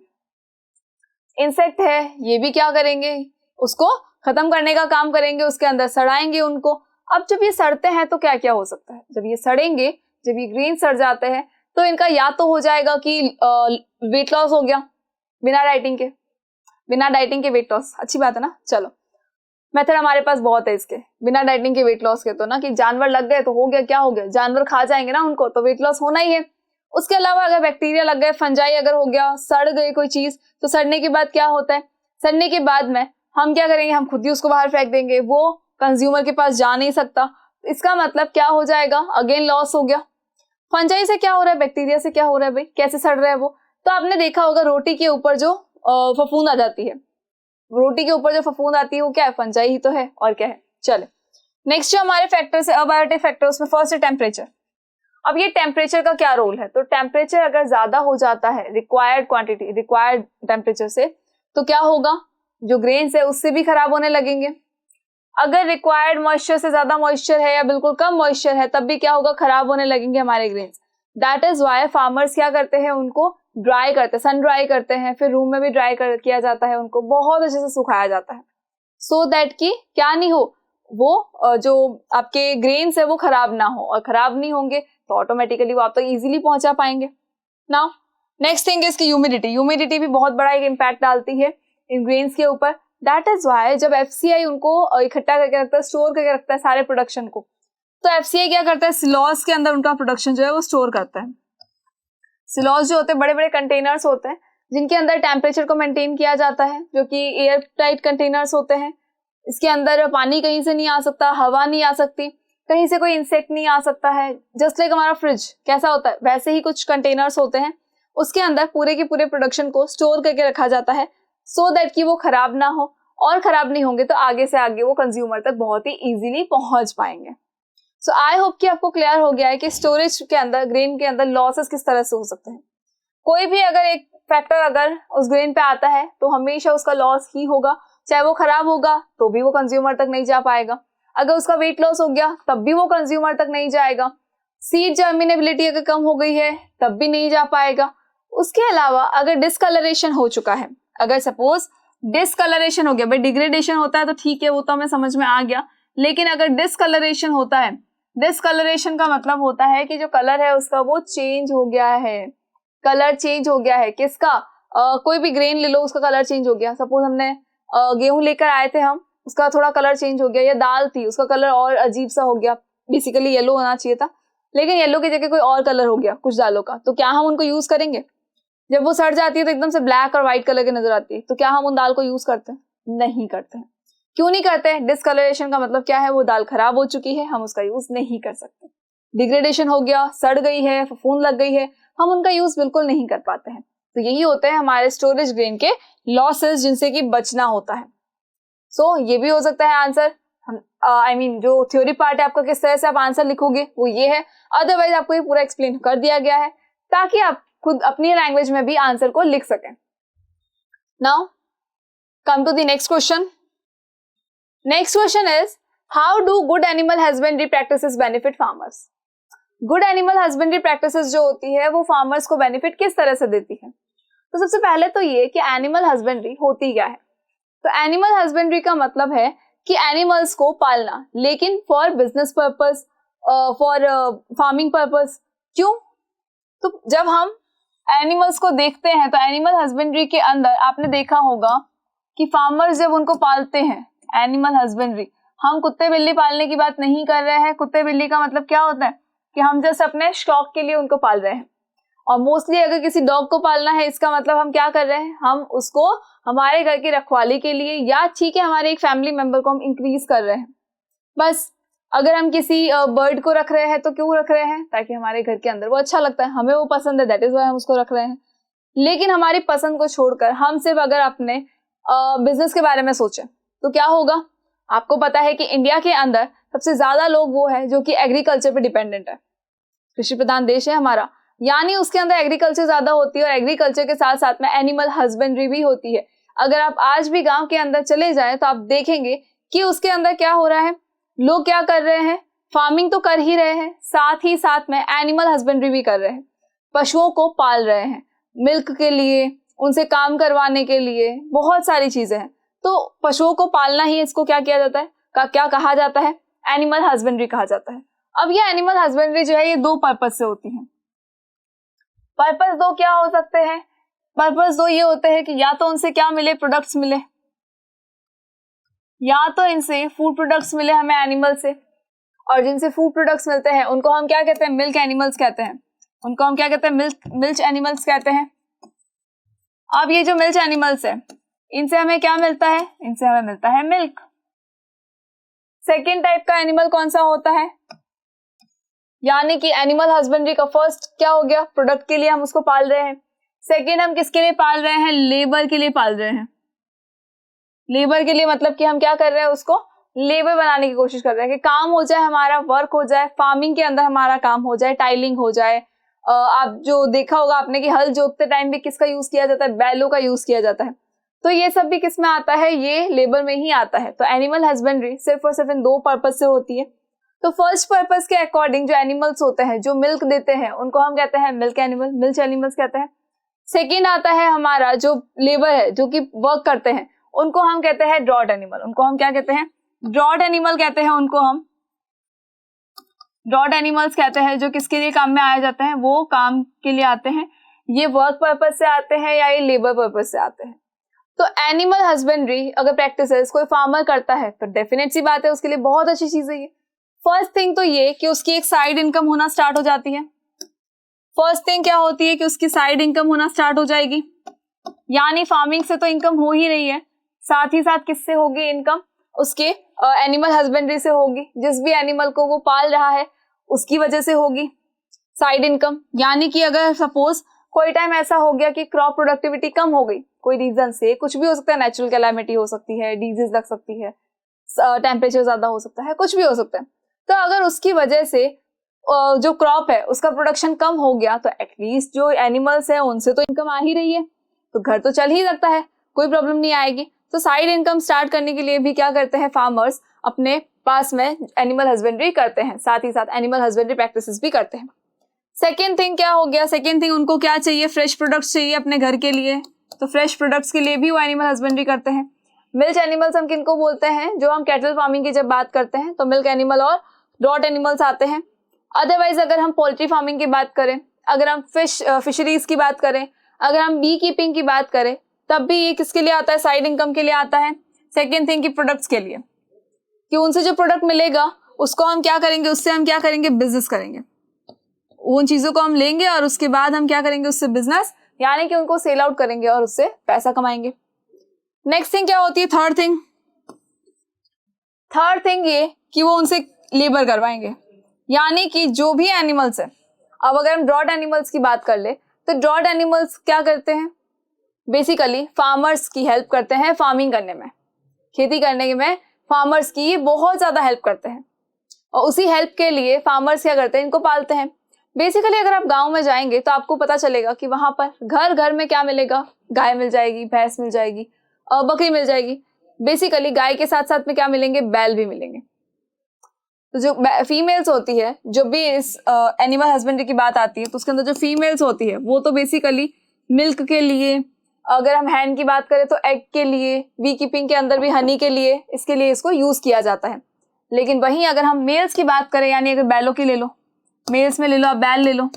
इंसेक्ट है ये भी क्या करेंगे, उसको खत्म करने का काम करेंगे, उसके अंदर सड़ाएंगे उनको। अब जब ये सड़ते हैं तो क्या क्या हो सकता है, जब ये सड़ेंगे, जब ये ग्रेन सड़ जाते हैं तो इनका या तो हो जाएगा कि वेट लॉस हो गया बिना डाइटिंग के वेट लॉस। अच्छी बात है ना। चलो मेथड हमारे पास बहुत है इसके, बिना डाइटिंग के वेट लॉस के। तो ना कि जानवर लग गए तो हो गया, क्या हो गया, जानवर खा जाएंगे ना उनको, तो वेट लॉस होना ही है। उसके अलावा अगर बैक्टीरिया लग गए, फंजाई अगर हो गया, सड़ गई कोई चीज, तो सड़ने के बाद क्या होता है, सड़ने के बाद में हम क्या करेंगे, हम खुद ही उसको बाहर फेंक देंगे, वो कंज्यूमर के पास जा नहीं सकता। इसका मतलब क्या हो जाएगा, अगेन लॉस हो गया। फंजाई से क्या हो रहा है, बैक्टीरिया से क्या हो रहा है भाई, कैसे सड़ रहा है वो। तो आपने देखा होगा रोटी के ऊपर जो फफूंद आ जाती है, रोटी के ऊपर जो फफूंद आती है वो क्या है, फंजाई ही तो है, और क्या है। चले नेक्स्ट जो हमारे फैक्टर्स है, अबायोटिक फैक्टर, उसमें फर्स्ट है टेम्परेचर। अब ये टेम्परेचर का क्या रोल है, तो टेम्परेचर अगर ज्यादा हो जाता है रिक्वायर्ड क्वांटिटी, रिक्वायर्ड टेम्परेचर से, तो क्या होगा, जो ग्रेन्स है उससे भी खराब होने लगेंगे। अगर रिक्वायर्ड मॉइस्चर से ज्यादा मॉइस्चर है या बिल्कुल कम मॉइस्चर है, तब भी क्या होगा, खराब होने लगेंगे हमारे grains. That is why farmers क्या करते हैं, उनको ड्राई करते हैं, सन ड्राई करते हैं, फिर रूम में भी ड्राई किया जाता है, उनको बहुत अच्छे से सुखाया जाता है, सो दैट कि क्या नहीं हो, वो जो आपके ग्रेन्स है वो खराब ना हो, और खराब नहीं होंगे तो ऑटोमेटिकली वो आप तक इजीली पहुंचा पाएंगे। Now next thing is humidity भी बहुत बड़ा एक इम्पैक्ट डालती है इन ग्रेन्स के ऊपर। दैट इज वाई जब एफसीआई उनको इकट्ठा करके रखता है, स्टोर करके रखता है सारे प्रोडक्शन को, तो एफसीआई क्या करता है, सिलॉस के अंदर उनका प्रोडक्शन जो है वो स्टोर करता है। सिलॉस जो होते हैं बड़े बड़े कंटेनर्स होते हैं जिनके अंदर टेम्परेचर को मेंटेन किया जाता है, जो कि एयर टाइट कंटेनर्स होते हैं। इसके अंदर पानी कहीं से नहीं आ सकता, हवा नहीं आ सकती, कहीं से कोई इंसेक्ट नहीं आ सकता है। जस्ट लाइक हमारा फ्रिज कैसा होता है, वैसे ही कुछ कंटेनर्स होते हैं, उसके अंदर पूरे के पूरे प्रोडक्शन को स्टोर करके रखा जाता है, सो दैट कि वो खराब ना हो, और खराब नहीं होंगे तो आगे से आगे वो कंज्यूमर तक बहुत ही इजीली पहुंच पाएंगे। सो आई होप कि आपको क्लियर हो गया है कि स्टोरेज के अंदर, ग्रेन के अंदर लॉसेस किस तरह से हो सकते हैं। कोई भी अगर एक फैक्टर अगर उस ग्रेन पे आता है तो हमेशा उसका लॉस ही होगा, चाहे वो खराब होगा तो भी वो कंज्यूमर तक नहीं जा पाएगा, अगर उसका वेट लॉस हो गया तब भी वो कंज्यूमर तक नहीं जाएगा, सीड जर्मिनेबिलिटी अगर कम हो गई है तब भी नहीं जा पाएगा। उसके अलावा अगर डिसकलरेशन हो चुका है, अगर सपोज डिसकलरेशन हो गया, भाई डिग्रेडेशन होता है तो ठीक है, वो तो हमें समझ में आ गया, लेकिन अगर डिसकलरेशन होता है, डिसकलरेशन का मतलब होता है कि जो कलर है उसका वो चेंज हो गया है, कलर चेंज हो गया है। किसका, कोई भी ग्रेन ले लो उसका कलर चेंज हो गया। सपोज हमने गेहूं लेकर आए थे हम, उसका थोड़ा कलर चेंज हो गया, या दाल थी उसका कलर और अजीब सा हो गया, बेसिकली येलो होना चाहिए था लेकिन येलो की जगह कोई और कलर हो गया कुछ दालों का, तो क्या हम उनको यूज करेंगे? जब वो सड़ जाती है तो एकदम से ब्लैक और व्हाइट कलर की नजर आती है, तो क्या हम उन दाल को यूज करते हैं? नहीं करते हैं। क्यों नहीं करते हैं? डिसकलरेशन का मतलब क्या है, वो दाल खराब हो चुकी है, हम उसका यूज नहीं कर सकते। डिग्रेडेशन हो गया, सड़ गई है, फफूंद लग गई है, हम उनका यूज बिल्कुल नहीं कर पाते हैं। तो यही होते हैं हमारे स्टोरेज ग्रेन के लॉसेस जिनसे कि बचना होता है। सो ये भी हो सकता है आंसर। हम जो थ्योरी पार्ट है आपका, किस तरह से आप आंसर लिखोगे वो ये है, अदरवाइज आपको ये पूरा एक्सप्लेन कर दिया गया है ताकि आप खुद अपनी लैंग्वेज में भी आंसर को लिख सकें। Now come to the next question. Next question is how do good animal husbandry practices benefit farmers. Good animal husbandry practices जो होती है वो फार्मर्स को बेनिफिट किस तरह से देती है? तो सबसे पहले तो ये कि एनिमल हस्बेंड्री होती क्या है। तो एनिमल हस्बेंड्री का मतलब है कि एनिमल्स को पालना, लेकिन for business purpose, for farming purpose. क्यों? तो जब हम एनिमल्स को देखते हैं तो एनिमल हस्बेंड्री के अंदर आपने देखा होगा कि फार्मर्स जब उनको पालते हैं, एनिमल हस्बेंड्री, हम कुत्ते बिल्ली पालने की बात नहीं कर रहे हैं। कुत्ते बिल्ली का मतलब क्या होता है कि हम जस्ट अपने शौक के लिए उनको पाल रहे हैं। और मोस्टली अगर किसी डॉग को पालना है, इसका मतलब हम क्या कर रहे हैं, हम उसको हमारे घर की रखवाली के लिए या ठीक है हमारे एक फैमिली मेंबर को हम इंक्रीज कर रहे हैं। बस अगर हम किसी बर्ड को रख रहे हैं तो क्यों रख रहे हैं? ताकि हमारे घर के अंदर वो अच्छा लगता है, हमें वो पसंद है, दैट इज वाई हम उसको रख रहे हैं। लेकिन हमारी पसंद को छोड़कर हम सिर्फ अगर अपने बिजनेस के बारे में सोचें तो क्या होगा? आपको पता है कि इंडिया के अंदर सबसे ज्यादा लोग वो है जो कि एग्रीकल्चर पे डिपेंडेंट है। कृषि प्रधान देश है हमारा, यानी उसके अंदर एग्रीकल्चर ज्यादा होती है और एग्रीकल्चर के साथ साथ में एनिमल हस्बेंड्री भी होती है। अगर आप आज भी गांव के अंदर चले जाएं तो आप देखेंगे कि उसके अंदर क्या हो रहा है, लोग क्या कर रहे हैं, फार्मिंग तो कर ही रहे हैं, साथ ही साथ में एनिमल हस्बेंड्री भी कर रहे हैं। पशुओं को पाल रहे हैं मिल्क के लिए, उनसे काम करवाने के लिए, बहुत सारी चीजें हैं। तो पशुओं को पालना ही इसको क्या किया जाता है, क्या कहा जाता है? एनिमल हस्बेंड्री कहा जाता है। अब ये एनिमल हस्बेंड्री जो है ये दो पर्पज से होती है। पर्पज दो क्या हो सकते हैं? पर्पज दो ये होते हैं कि या तो उनसे क्या मिले, प्रोडक्ट्स मिले, या तो इनसे फूड प्रोडक्ट्स मिले हमें एनिमल से। और जिनसे फूड प्रोडक्ट्स मिलते हैं उनको हम क्या कहते हैं? मिल्क एनिमल्स कहते हैं। उनको हम क्या कहते हैं? मिल्क एनिमल्स कहते हैं। अब ये जो मिल्क एनिमल्स है इनसे हमें क्या मिलता है? इनसे हमें मिलता है मिल्क। सेकेंड टाइप का एनिमल कौन सा होता है? यानी कि एनिमल हस्बेंड्री का फर्स्ट क्या हो गया, प्रोडक्ट के लिए हम उसको पाल रहे हैं। सेकेंड हम किसके लिए पाल रहे हैं? लेबर के लिए पाल रहे हैं। लेबर के लिए मतलब कि हम क्या कर रहे हैं, उसको लेबर बनाने की कोशिश कर रहे हैं कि काम हो जाए, हमारा वर्क हो जाए, फार्मिंग के अंदर हमारा काम हो जाए, टाइलिंग हो जाए। आप जो देखा होगा आपने कि हल जोतते टाइम भी किसका यूज किया जाता है? बैलों का यूज किया जाता है। तो ये सब भी किस में आता है? ये लेबर में ही आता है। तो एनिमल हस्बेंड्री सिर्फ और सिर्फ इन दो पर्पज से होती है। तो फर्स्ट पर्पज के अकॉर्डिंग जो एनिमल्स होते हैं जो मिल्क देते हैं उनको हम कहते हैं मिल्क एनिमल, मिल्क एनिमल्स कहते हैं। सेकेंड आता है हमारा जो लेबर है जो कि वर्क करते हैं, उनको हम कहते हैं ड्रॉट एनिमल। उनको हम क्या कहते हैं? ड्रॉट एनिमल कहते हैं। उनको हम ड्रॉट एनिमल्स कहते हैं। जो किसके लिए काम में आए जाते हैं? वो काम के लिए आते हैं। ये वर्क पर्पज से आते हैं या ये लेबर पर्पज से आते हैं। तो एनिमल हस्बेंड्री अगर प्रैक्टिसेस कोई फार्मर करता है तो डेफिनेट सी बात है उसके लिए बहुत अच्छी चीज है ये। फर्स्ट थिंग तो ये कि उसकी एक साइड इनकम होना स्टार्ट हो जाती है। फर्स्ट थिंग क्या होती है कि उसकी साइड इनकम होना स्टार्ट हो जाएगी। यानी फार्मिंग से तो इनकम हो ही रही है, साथ ही साथ किससे होगी इनकम? उसके एनिमल हस्बेंड्री से होगी। जिस भी एनिमल को वो पाल रहा है उसकी वजह से होगी साइड इनकम। यानी कि अगर सपोज कोई टाइम ऐसा हो गया कि क्रॉप प्रोडक्टिविटी कम हो गई कोई रीजन से, कुछ भी हो सकता है, नेचुरल कैलामिटी हो सकती है, डिजीज लग सकती है, टेम्परेचर ज्यादा हो सकता है, कुछ भी हो सकता है। तो अगर उसकी वजह से जो क्रॉप है उसका प्रोडक्शन कम हो गया तो एटलीस्ट जो एनिमल्स है उनसे तो इनकम आ ही रही है, तो घर तो चल ही सकता है, कोई प्रॉब्लम नहीं आएगी। तो साइड इनकम स्टार्ट करने के लिए भी क्या करते हैं फार्मर्स? अपने पास में एनिमल हस्बेंड्री करते हैं, साथ ही साथ एनिमल हस्बेंड्री प्रैक्टिसेस भी करते हैं। सेकेंड थिंग क्या हो गया? सेकेंड थिंग उनको क्या चाहिए? फ्रेश प्रोडक्ट्स चाहिए अपने घर के लिए। तो फ्रेश प्रोडक्ट्स के लिए भी वो एनिमल हस्बेंड्री करते हैं। मिल्क एनिमल्स हम किनको बोलते हैं? जो हम कैटल फार्मिंग की जब बात करते हैं तो मिल्क एनिमल और ड्रॉट एनिमल्स आते हैं। अदरवाइज अगर हम पोल्ट्री फार्मिंग की बात करें, अगर हम फिशरीज की बात करें, अगर हम बी कीपिंग की बात करें, तब भी ये किसके लिए आता है? साइड इनकम के लिए आता है। सेकेंड थिंग की प्रोडक्ट्स के लिए, कि उनसे जो प्रोडक्ट मिलेगा उसको हम क्या करेंगे? उससे हम क्या करेंगे? बिजनेस करेंगे। उन चीजों को हम लेंगे और उसके बाद हम क्या करेंगे? उससे बिजनेस, यानी कि उनको सेल आउट करेंगे और उससे पैसा कमाएंगे। नेक्स्ट थिंग क्या होती है? थर्ड थिंग ये कि वो उनसे लेबर करवाएंगे। यानी कि जो भी एनिमल्स है, अब अगर हम ड्रॉट एनिमल्स की बात कर ले तो ड्रॉट एनिमल्स क्या करते हैं? बेसिकली फार्मर्स की हेल्प करते हैं फार्मिंग करने में, खेती करने में फार्मर्स की ये बहुत ज्यादा हेल्प करते हैं। और उसी हेल्प के लिए फार्मर्स क्या करते हैं? इनको पालते हैं। बेसिकली अगर आप गांव में जाएंगे तो आपको पता चलेगा कि वहां पर घर घर में क्या मिलेगा? गाय मिल जाएगी, भैंस मिल जाएगी, बकरी मिल जाएगी। बेसिकली गाय के साथ साथ में क्या मिलेंगे? बैल भी मिलेंगे। तो जो फीमेल्स होती है, जो भी इस एनिमल हस्बेंड्री की बात आती है तो उसके अंदर जो फीमेल्स होती है वो तो बेसिकली मिल्क के लिए, अगर हम हैन की बात करें तो एग के लिए, बी कीपिंग के अंदर भी हनी के लिए, इसके लिए इसको यूज किया जाता है। लेकिन वहीं अगर हम मेल्स की बात करें, यानी अगर बैलों की ले लो, मेल्स में ले लो, आप बैल ले लो,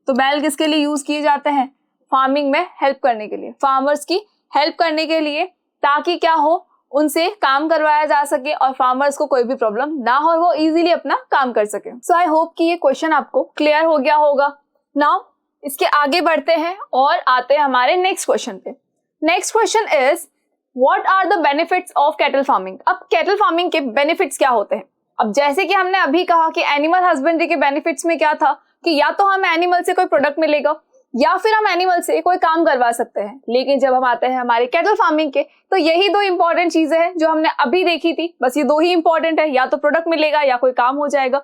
तो बैल किसके लिए यूज किए जाते हैं? फार्मिंग में हेल्प करने के लिए, फार्मर्स की हेल्प करने के लिए, ताकि क्या हो, उनसे काम करवाया जा सके और फार्मर्स को कोई भी प्रॉब्लम ना हो, वो इजीली अपना काम कर सके। सो आई होप कि ये क्वेश्चन आपको क्लियर हो गया होगा। नाउ इसके आगे बढ़ते हैं और आते हैं हमारे नेक्स्ट क्वेश्चन पे। Next question is what are the benefits of cattle farming. अब कैटल फार्मिंग के बेनिफिट्स क्या होते हैं? अब जैसे कि हमने अभी कहा कि एनिमल हस्बेंड्री के बेनिफिट्स में क्या था कि या तो हमें एनिमल से कोई प्रोडक्ट मिलेगा या फिर हम एनिमल से कोई काम करवा सकते हैं। लेकिन जब हम आते हैं हमारे कैटल फार्मिंग के, तो यही दो इंपॉर्टेंट चीजें हैं जो हमने अभी देखी थी, बस ये दो ही इंपॉर्टेंट है, या तो प्रोडक्ट मिलेगा या कोई काम हो जाएगा।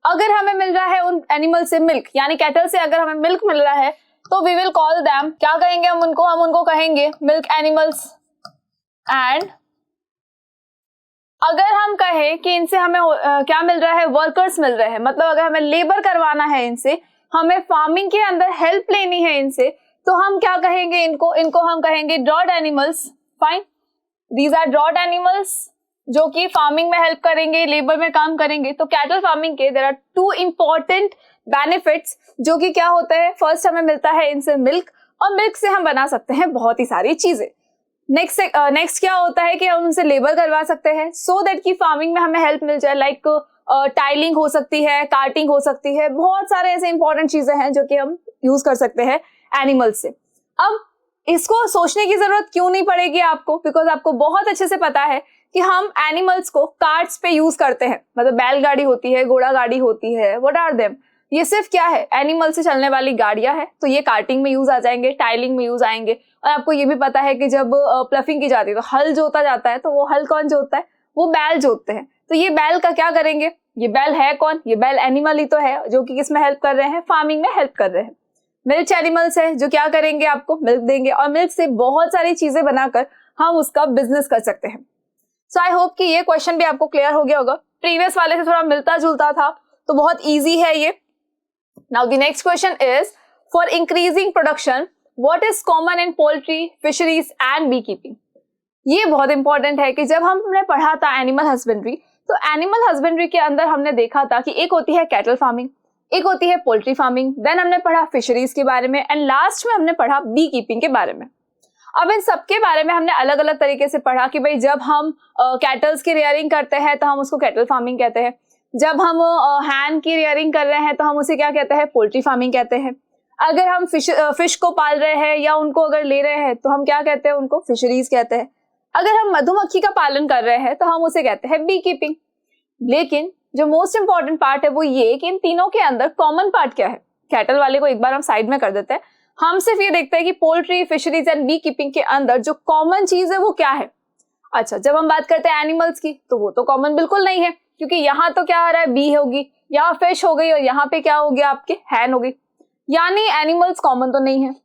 अगर हमें मिल रहा है उन एनिमल से मिल्क, यानी कैटल से अगर हमें मिल्क मिल रहा है, तो वी विल कॉल देम, क्या कहेंगे हम उनको कहेंगे मिल्क एनिमल्स। एंड अगर हम कहें कि इनसे हमें क्या मिल रहा है, वर्कर्स मिल रहे हैं, मतलब अगर हमें लेबर करवाना है इनसे, हमें फार्मिंग के अंदर हेल्प लेनी है इनसे, तो हम क्या कहेंगे इनको हम कहेंगे draught animals. Fine, these are draught animals जो कि फार्मिंग में हेल्प करेंगे, लेबर में काम करेंगे। तो कैटल फार्मिंग के there are two important benefits जो कि क्या होते हैं, फर्स्ट हमें मिलता है इनसे मिल्क, और मिल्क से हम बना सकते हैं बहुत ही सारी चीजें। नेक्स्ट क्या होता है कि हम उनसे लेबर करवा सकते हैं सो दैट कि फार्मिंग में हमें हेल्प मिल जाए, लाइक टाइलिंग हो सकती है, कार्टिंग हो सकती है, बहुत सारे ऐसे इंपॉर्टेंट चीजें हैं जो कि हम यूज कर सकते हैं एनिमल्स से। अब इसको सोचने की जरूरत क्यों नहीं पड़ेगी आपको, बिकॉज आपको बहुत अच्छे से पता है कि हम एनिमल्स को कार्ट्स पे यूज करते हैं, मतलब बैलगाड़ी होती है, घोड़ा गाड़ी होती है, व्हाट आर देम, ये सिर्फ क्या है, एनिमल से चलने वाली गाड़ियां हैं, तो ये कार्टिंग में यूज आ जाएंगे, टाइलिंग में यूज आएंगे। और आपको ये भी पता है कि जब प्लफिंग की जाती है तो हल जोता जाता है, तो वो हल कौन जोतता है, वो बैल जोतते हैं। तो ये बैल का क्या करेंगे, ये बैल है कौन, ये बैल एनिमल ही तो है जो कि किसमें हेल्प कर रहे हैं, फार्मिंग में हेल्प कर रहे हैं। मिल्क एनिमल्स है जो क्या करेंगे, आपको मिल्क देंगे, और मिल्क से बहुत सारी चीजें बनाकर हम उसका बिजनेस कर सकते हैं। सो आई होप कि ये क्वेश्चन भी आपको क्लियर हो गया होगा, प्रीवियस वाले से थोड़ा मिलता जुलता था, तो बहुत ईजी है ये। Now the next question is for increasing production what is common in poultry, fisheries and beekeeping. ये बहुत इंपॉर्टेंट है कि जब हमने पढ़ा था एनिमल हस्बेंड्री, तो एनिमल हस्बेंड्री के अंदर हमने देखा था कि एक होती है कैटल फार्मिंग, एक होती है पोल्ट्री फार्मिंग, देन हमने पढ़ा फिशरीज के बारे में, एंड लास्ट में हमने पढ़ा बी कीपिंग के बारे में। अब इन सबके बारे में हमने अलग अलग तरीके से पढ़ा कि भाई जब हम कैटल्स की रेयरिंग करते हैं तो हम उसको कैटल फार्मिंग कहते हैं, जब हम हैन की रेयरिंग कर रहे हैं तो हम उसे क्या कहते हैं, पोल्ट्री फार्मिंग कहते हैं। अगर हम फिश को पाल रहे हैं या उनको अगर ले रहे हैं तो हम क्या कहते हैं, उनको फिशरीज कहते हैं। अगर हम मधुमक्खी का पालन कर रहे हैं तो हम उसे कहते हैं बी कीपिंग। लेकिन जो मोस्ट इंपॉर्टेंट पार्ट है वो ये कि इन तीनों के अंदर कॉमन पार्ट क्या है। कैटल वाले को एक बार हम साइड में कर देते हैं, हम सिर्फ ये देखते हैं कि poultry, fisheries and beekeeping के अंदर जो कॉमन चीज है वो क्या है। अच्छा, जब हम बात करते हैं एनिमल्स की, तो वो तो कॉमन बिल्कुल नहीं है, क्योंकि यहाँ तो क्या आ रहा है, बी होगी, यहाँ फिश हो गई, और यहाँ पे क्या हो गया, आपके हैन हो गई, यानी एनिमल्स कॉमन तो नहीं है।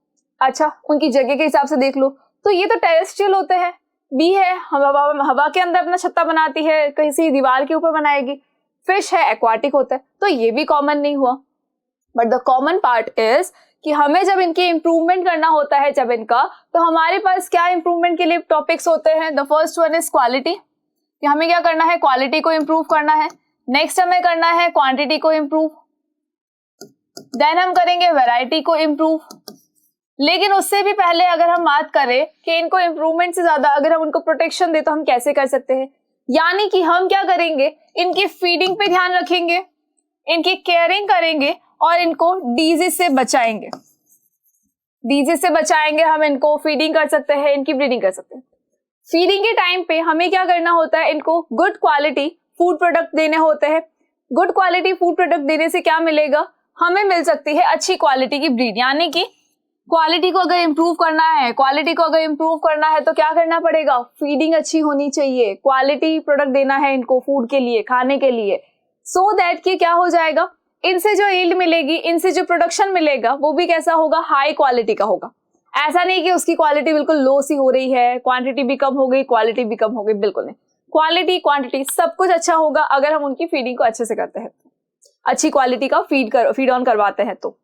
अच्छा, उनकी जगह के हिसाब से देख लो, तो ये तो टेरेस्ट्रियल होते हैं, बी है हवा के अंदर अपना छत्ता बनाती है, किसी दीवार के ऊपर बनाएगी, फिश है एक्वाटिक होता है, तो ये भी कॉमन नहीं हुआ। But the common part is कि हमें जब इनकी इंप्रूवमेंट करना होता है, जब इनका, तो हमारे पास क्या इंप्रूवमेंट के लिए टॉपिक्स होते हैं। The first one is quality, कि हमें क्या करना है, क्वालिटी को इम्प्रूव करना है। नेक्स्ट हमें करना है क्वांटिटी को इम्प्रूव, देन हम करेंगे वैरायटी को इम्प्रूव। लेकिन उससे भी पहले अगर हम बात करें कि इनको इम्प्रूवमेंट से ज्यादा अगर हम उनको प्रोटेक्शन दे तो हम कैसे कर सकते हैं, यानी कि हम क्या करेंगे, इनकी फीडिंग पे ध्यान रखेंगे, इनकी केयरिंग करेंगे और इनको डिजीज से बचाएंगे। डिजीज से बचाएंगे, हम इनको फीडिंग कर सकते हैं, इनकी ब्रीडिंग कर सकते हैं। फीडिंग के टाइम पे हमें क्या करना होता है, इनको गुड क्वालिटी फूड प्रोडक्ट देने होते हैं। गुड क्वालिटी फूड प्रोडक्ट देने से क्या मिलेगा, हमें मिल सकती है अच्छी क्वालिटी की ब्रीड। यानी कि क्वालिटी को अगर इम्प्रूव करना है, तो क्या करना पड़ेगा, फीडिंग अच्छी होनी चाहिए, क्वालिटी प्रोडक्ट देना है इनको फूड के लिए, खाने के लिए, सो दैट कि क्या हो जाएगा, इनसे जो यील्ड मिलेगी, इनसे जो प्रोडक्शन मिलेगा वो भी कैसा होगा, हाई क्वालिटी का होगा। ऐसा नहीं कि उसकी क्वालिटी बिल्कुल लो सी हो रही है, क्वांटिटी भी कम हो गई, क्वालिटी भी कम हो गई, बिल्कुल नहीं। क्वालिटी क्वांटिटी सब कुछ अच्छा होगा अगर हम उनकी फीडिंग को अच्छे से करते हैं, अच्छी क्वालिटी का फीड ऑन करवाते हैं। तो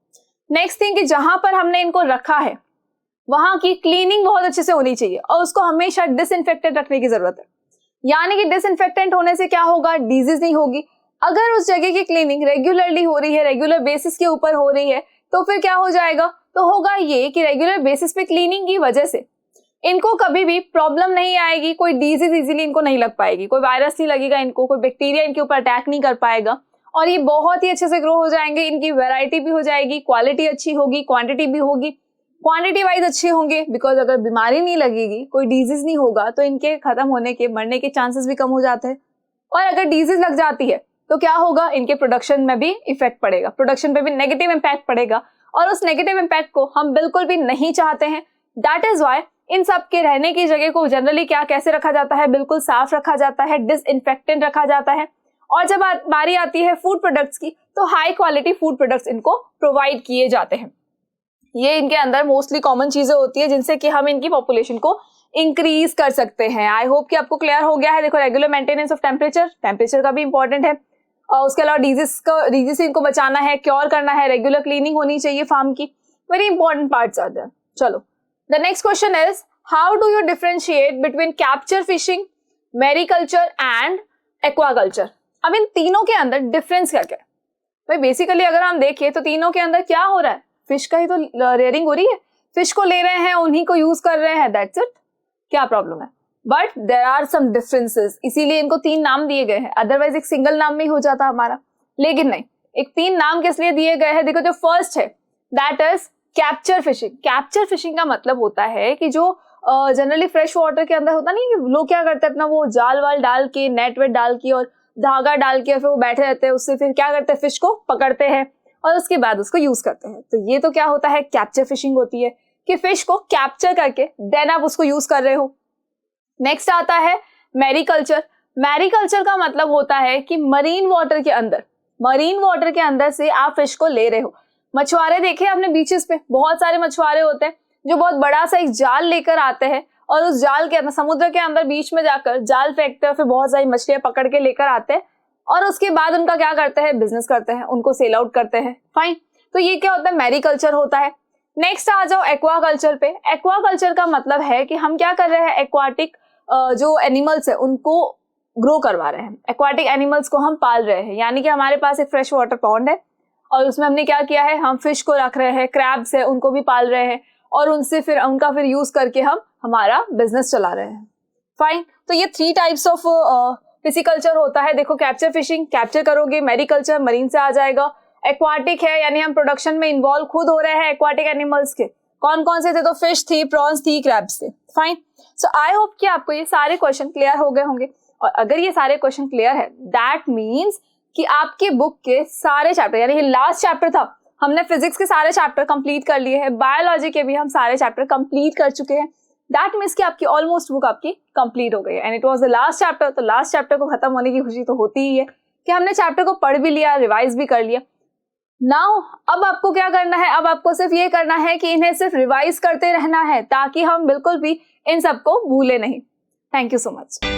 नेक्स्ट थिंग कि जहां पर हमने इनको रखा है वहां की क्लीनिंग बहुत अच्छे से होनी चाहिए और उसको हमेशा डिसइंफेक्टेड रखने की जरूरत है। यानी कि डिसइंफेक्टेंट होने से क्या होगा, डिजीज नहीं होगी। अगर उस जगह की क्लीनिंग रेगुलरली हो रही है, रेगुलर बेसिस के ऊपर हो रही है, तो फिर क्या हो जाएगा, तो होगा ये कि रेगुलर बेसिस पे क्लीनिंग की वजह से इनको कभी भी प्रॉब्लम नहीं आएगी, कोई डिजीज इजीली इनको नहीं लग पाएगी, कोई वायरस नहीं लगेगा इनको, कोई बैक्टीरिया इनके ऊपर अटैक नहीं कर पाएगा और ये बहुत ही अच्छे से ग्रो हो जाएंगे। इनकी वैरायटी भी हो जाएगी, क्वालिटी अच्छी होगी, क्वांटिटी भी होगी, क्वांटिटी वाइज अच्छे होंगे। बिकॉज अगर बीमारी नहीं लगेगी, कोई डिजीज नहीं होगा, तो इनके खत्म होने के, मरने के चांसेस भी कम हो जाते हैं। और अगर डिजीज लग जाती है तो क्या होगा, इनके प्रोडक्शन में भी इफेक्ट पड़ेगा, प्रोडक्शन पे भी नेगेटिव इंपैक्ट पड़ेगा और उस नेगेटिव इंपैक्ट को हम बिल्कुल भी नहीं चाहते हैं। दैट इज वाई इन सब के रहने की जगह को जनरली क्या कैसे रखा जाता है, बिल्कुल साफ रखा जाता है, डिसइंफेक्टेंट रखा जाता है। और जब बारी आती है फूड प्रोडक्ट्स की, तो हाई क्वालिटी फूड प्रोडक्ट्स इनको प्रोवाइड किए जाते हैं। ये इनके अंदर मोस्टली कॉमन चीजें होती है जिनसे कि हम इनकी पॉपुलेशन को इंक्रीज कर सकते हैं। आई होप कि आपको क्लियर हो गया है। देखो, रेगुलर मेंटेनेंस ऑफ टेम्परेचर का भी इंपॉर्टेंट है और उसके अलावा डिजीज से इनको बचाना है, क्योर करना है, रेगुलर क्लीनिंग होनी चाहिए फार्म की। Very important parts are there. चलो, the next question is how do you differentiate between capture fishing, mariculture and aquaculture. अब इन तीनों के अंदर डिफरेंस क्या क्या है भाई? बेसिकली अगर हम देखें तो तीनों के अंदर क्या हो रहा है, फिश का ही तो रेयरिंग हो रही है, फिश को ले रहे हैं, उन्हीं को यूज कर रहे हैं, दैट्स इट। क्या प्रॉब्लम है? But there are some differences, इसीलिए इनको 3 नाम दिए गए हैं। अदरवाइज एक सिंगल नाम में ही हो जाता हमारा, लेकिन नहीं, एक 3 नाम किस लिए दिए गए हैं? देखो, जो फर्स्ट है that is capture fishing. Capture fishing का मतलब होता है कि जो जनरली फ्रेश वाटर के अंदर होता नहीं, लोग क्या करते हैं, अपना वो जाल वाल डाल के, नेट वेट डाल के और धागा डाल के फिर वो बैठे रहते हैं, उससे फिर क्या करते हैं, फिश को पकड़ते हैं और उसके बाद उसको यूज करते हैं। तो ये तो क्या होता है, कैप्चर फिशिंग होती है कि फिश को कैप्चर करके देन आप उसको यूज कर रहे हो। नेक्स्ट आता है मैरीकल्चर। मैरीकल्चर का मतलब होता है कि मरीन वाटर के अंदर से आप फिश को ले रहे हो। मछुआरे देखे आपने बीचेस पे, बहुत सारे मछुआरे होते हैं जो बहुत बड़ा सा एक जाल लेकर आते हैं और उस जाल के अंदर, समुद्र के अंदर बीच में जाकर जाल फेंकते हैं, फिर बहुत सारी मछलियां पकड़ के लेकर आते हैं और उसके बाद उनका क्या करते हैं, बिजनेस करते हैं, उनको सेल आउट करते हैं। फाइन, तो ये क्या होता है, मैरीकल्चर होता है। नेक्स्ट आ जाओ एक्वाकल्चर पे। एक्वाकल्चर का मतलब है कि हम क्या कर रहे हैं, एक्वाटिक जो एनिमल्स है उनको ग्रो करवा रहे हैं, एक्वाटिक एनिमल्स को हम पाल रहे हैं। यानी कि हमारे पास एक फ्रेश वाटर पॉन्ड है और उसमें हमने क्या किया है, हम फिश को रख रहे हैं, क्रैब्स है उनको भी पाल रहे हैं और उनसे फिर उनका फिर यूज करके हम हमारा बिजनेस चला रहे हैं। फाइन, तो ये 3 टाइप्स ऑफ फिशिकल्चर होता है। देखो, कैप्चर फिशिंग कैप्चर करोगे, मैरीकल्चर मरीन से आ जाएगा, एक्वाटिक है यानी हम प्रोडक्शन में इन्वॉल्व खुद हो रहे हैं एक्वाटिक एनिमल्स के। कौन कौन से थे, तो फिश थी, प्रॉन्स थी, क्रैब्स थे। फाइन, सो आई होप कि आपको ये सारे क्वेश्चन क्लियर हो गए होंगे और अगर ये सारे क्वेश्चन क्लियर है दैट मीन्स कि आपके बुक के सारे चैप्टर, यानी लास्ट चैप्टर था, हमने फिजिक्स के सारे चैप्टर कंप्लीट कर लिए हैं, बायोलॉजी के भी हम सारे चैप्टर कंप्लीट कर चुके हैं। दैट मीन्स कि आपकी ऑलमोस्ट बुक आपकी कंप्लीट हो गई है and it was the last chapter. तो लास्ट चैप्टर को खत्म होने की खुशी तो होती ही है कि हमने चैप्टर को पढ़ भी लिया, रिवाइज भी कर लिया। नाउ अब आपको क्या करना है, अब आपको सिर्फ ये करना है कि इन्हें सिर्फ रिवाइज करते रहना है ताकि हम बिल्कुल भी इन सबको भूले नहीं। Thank you so much.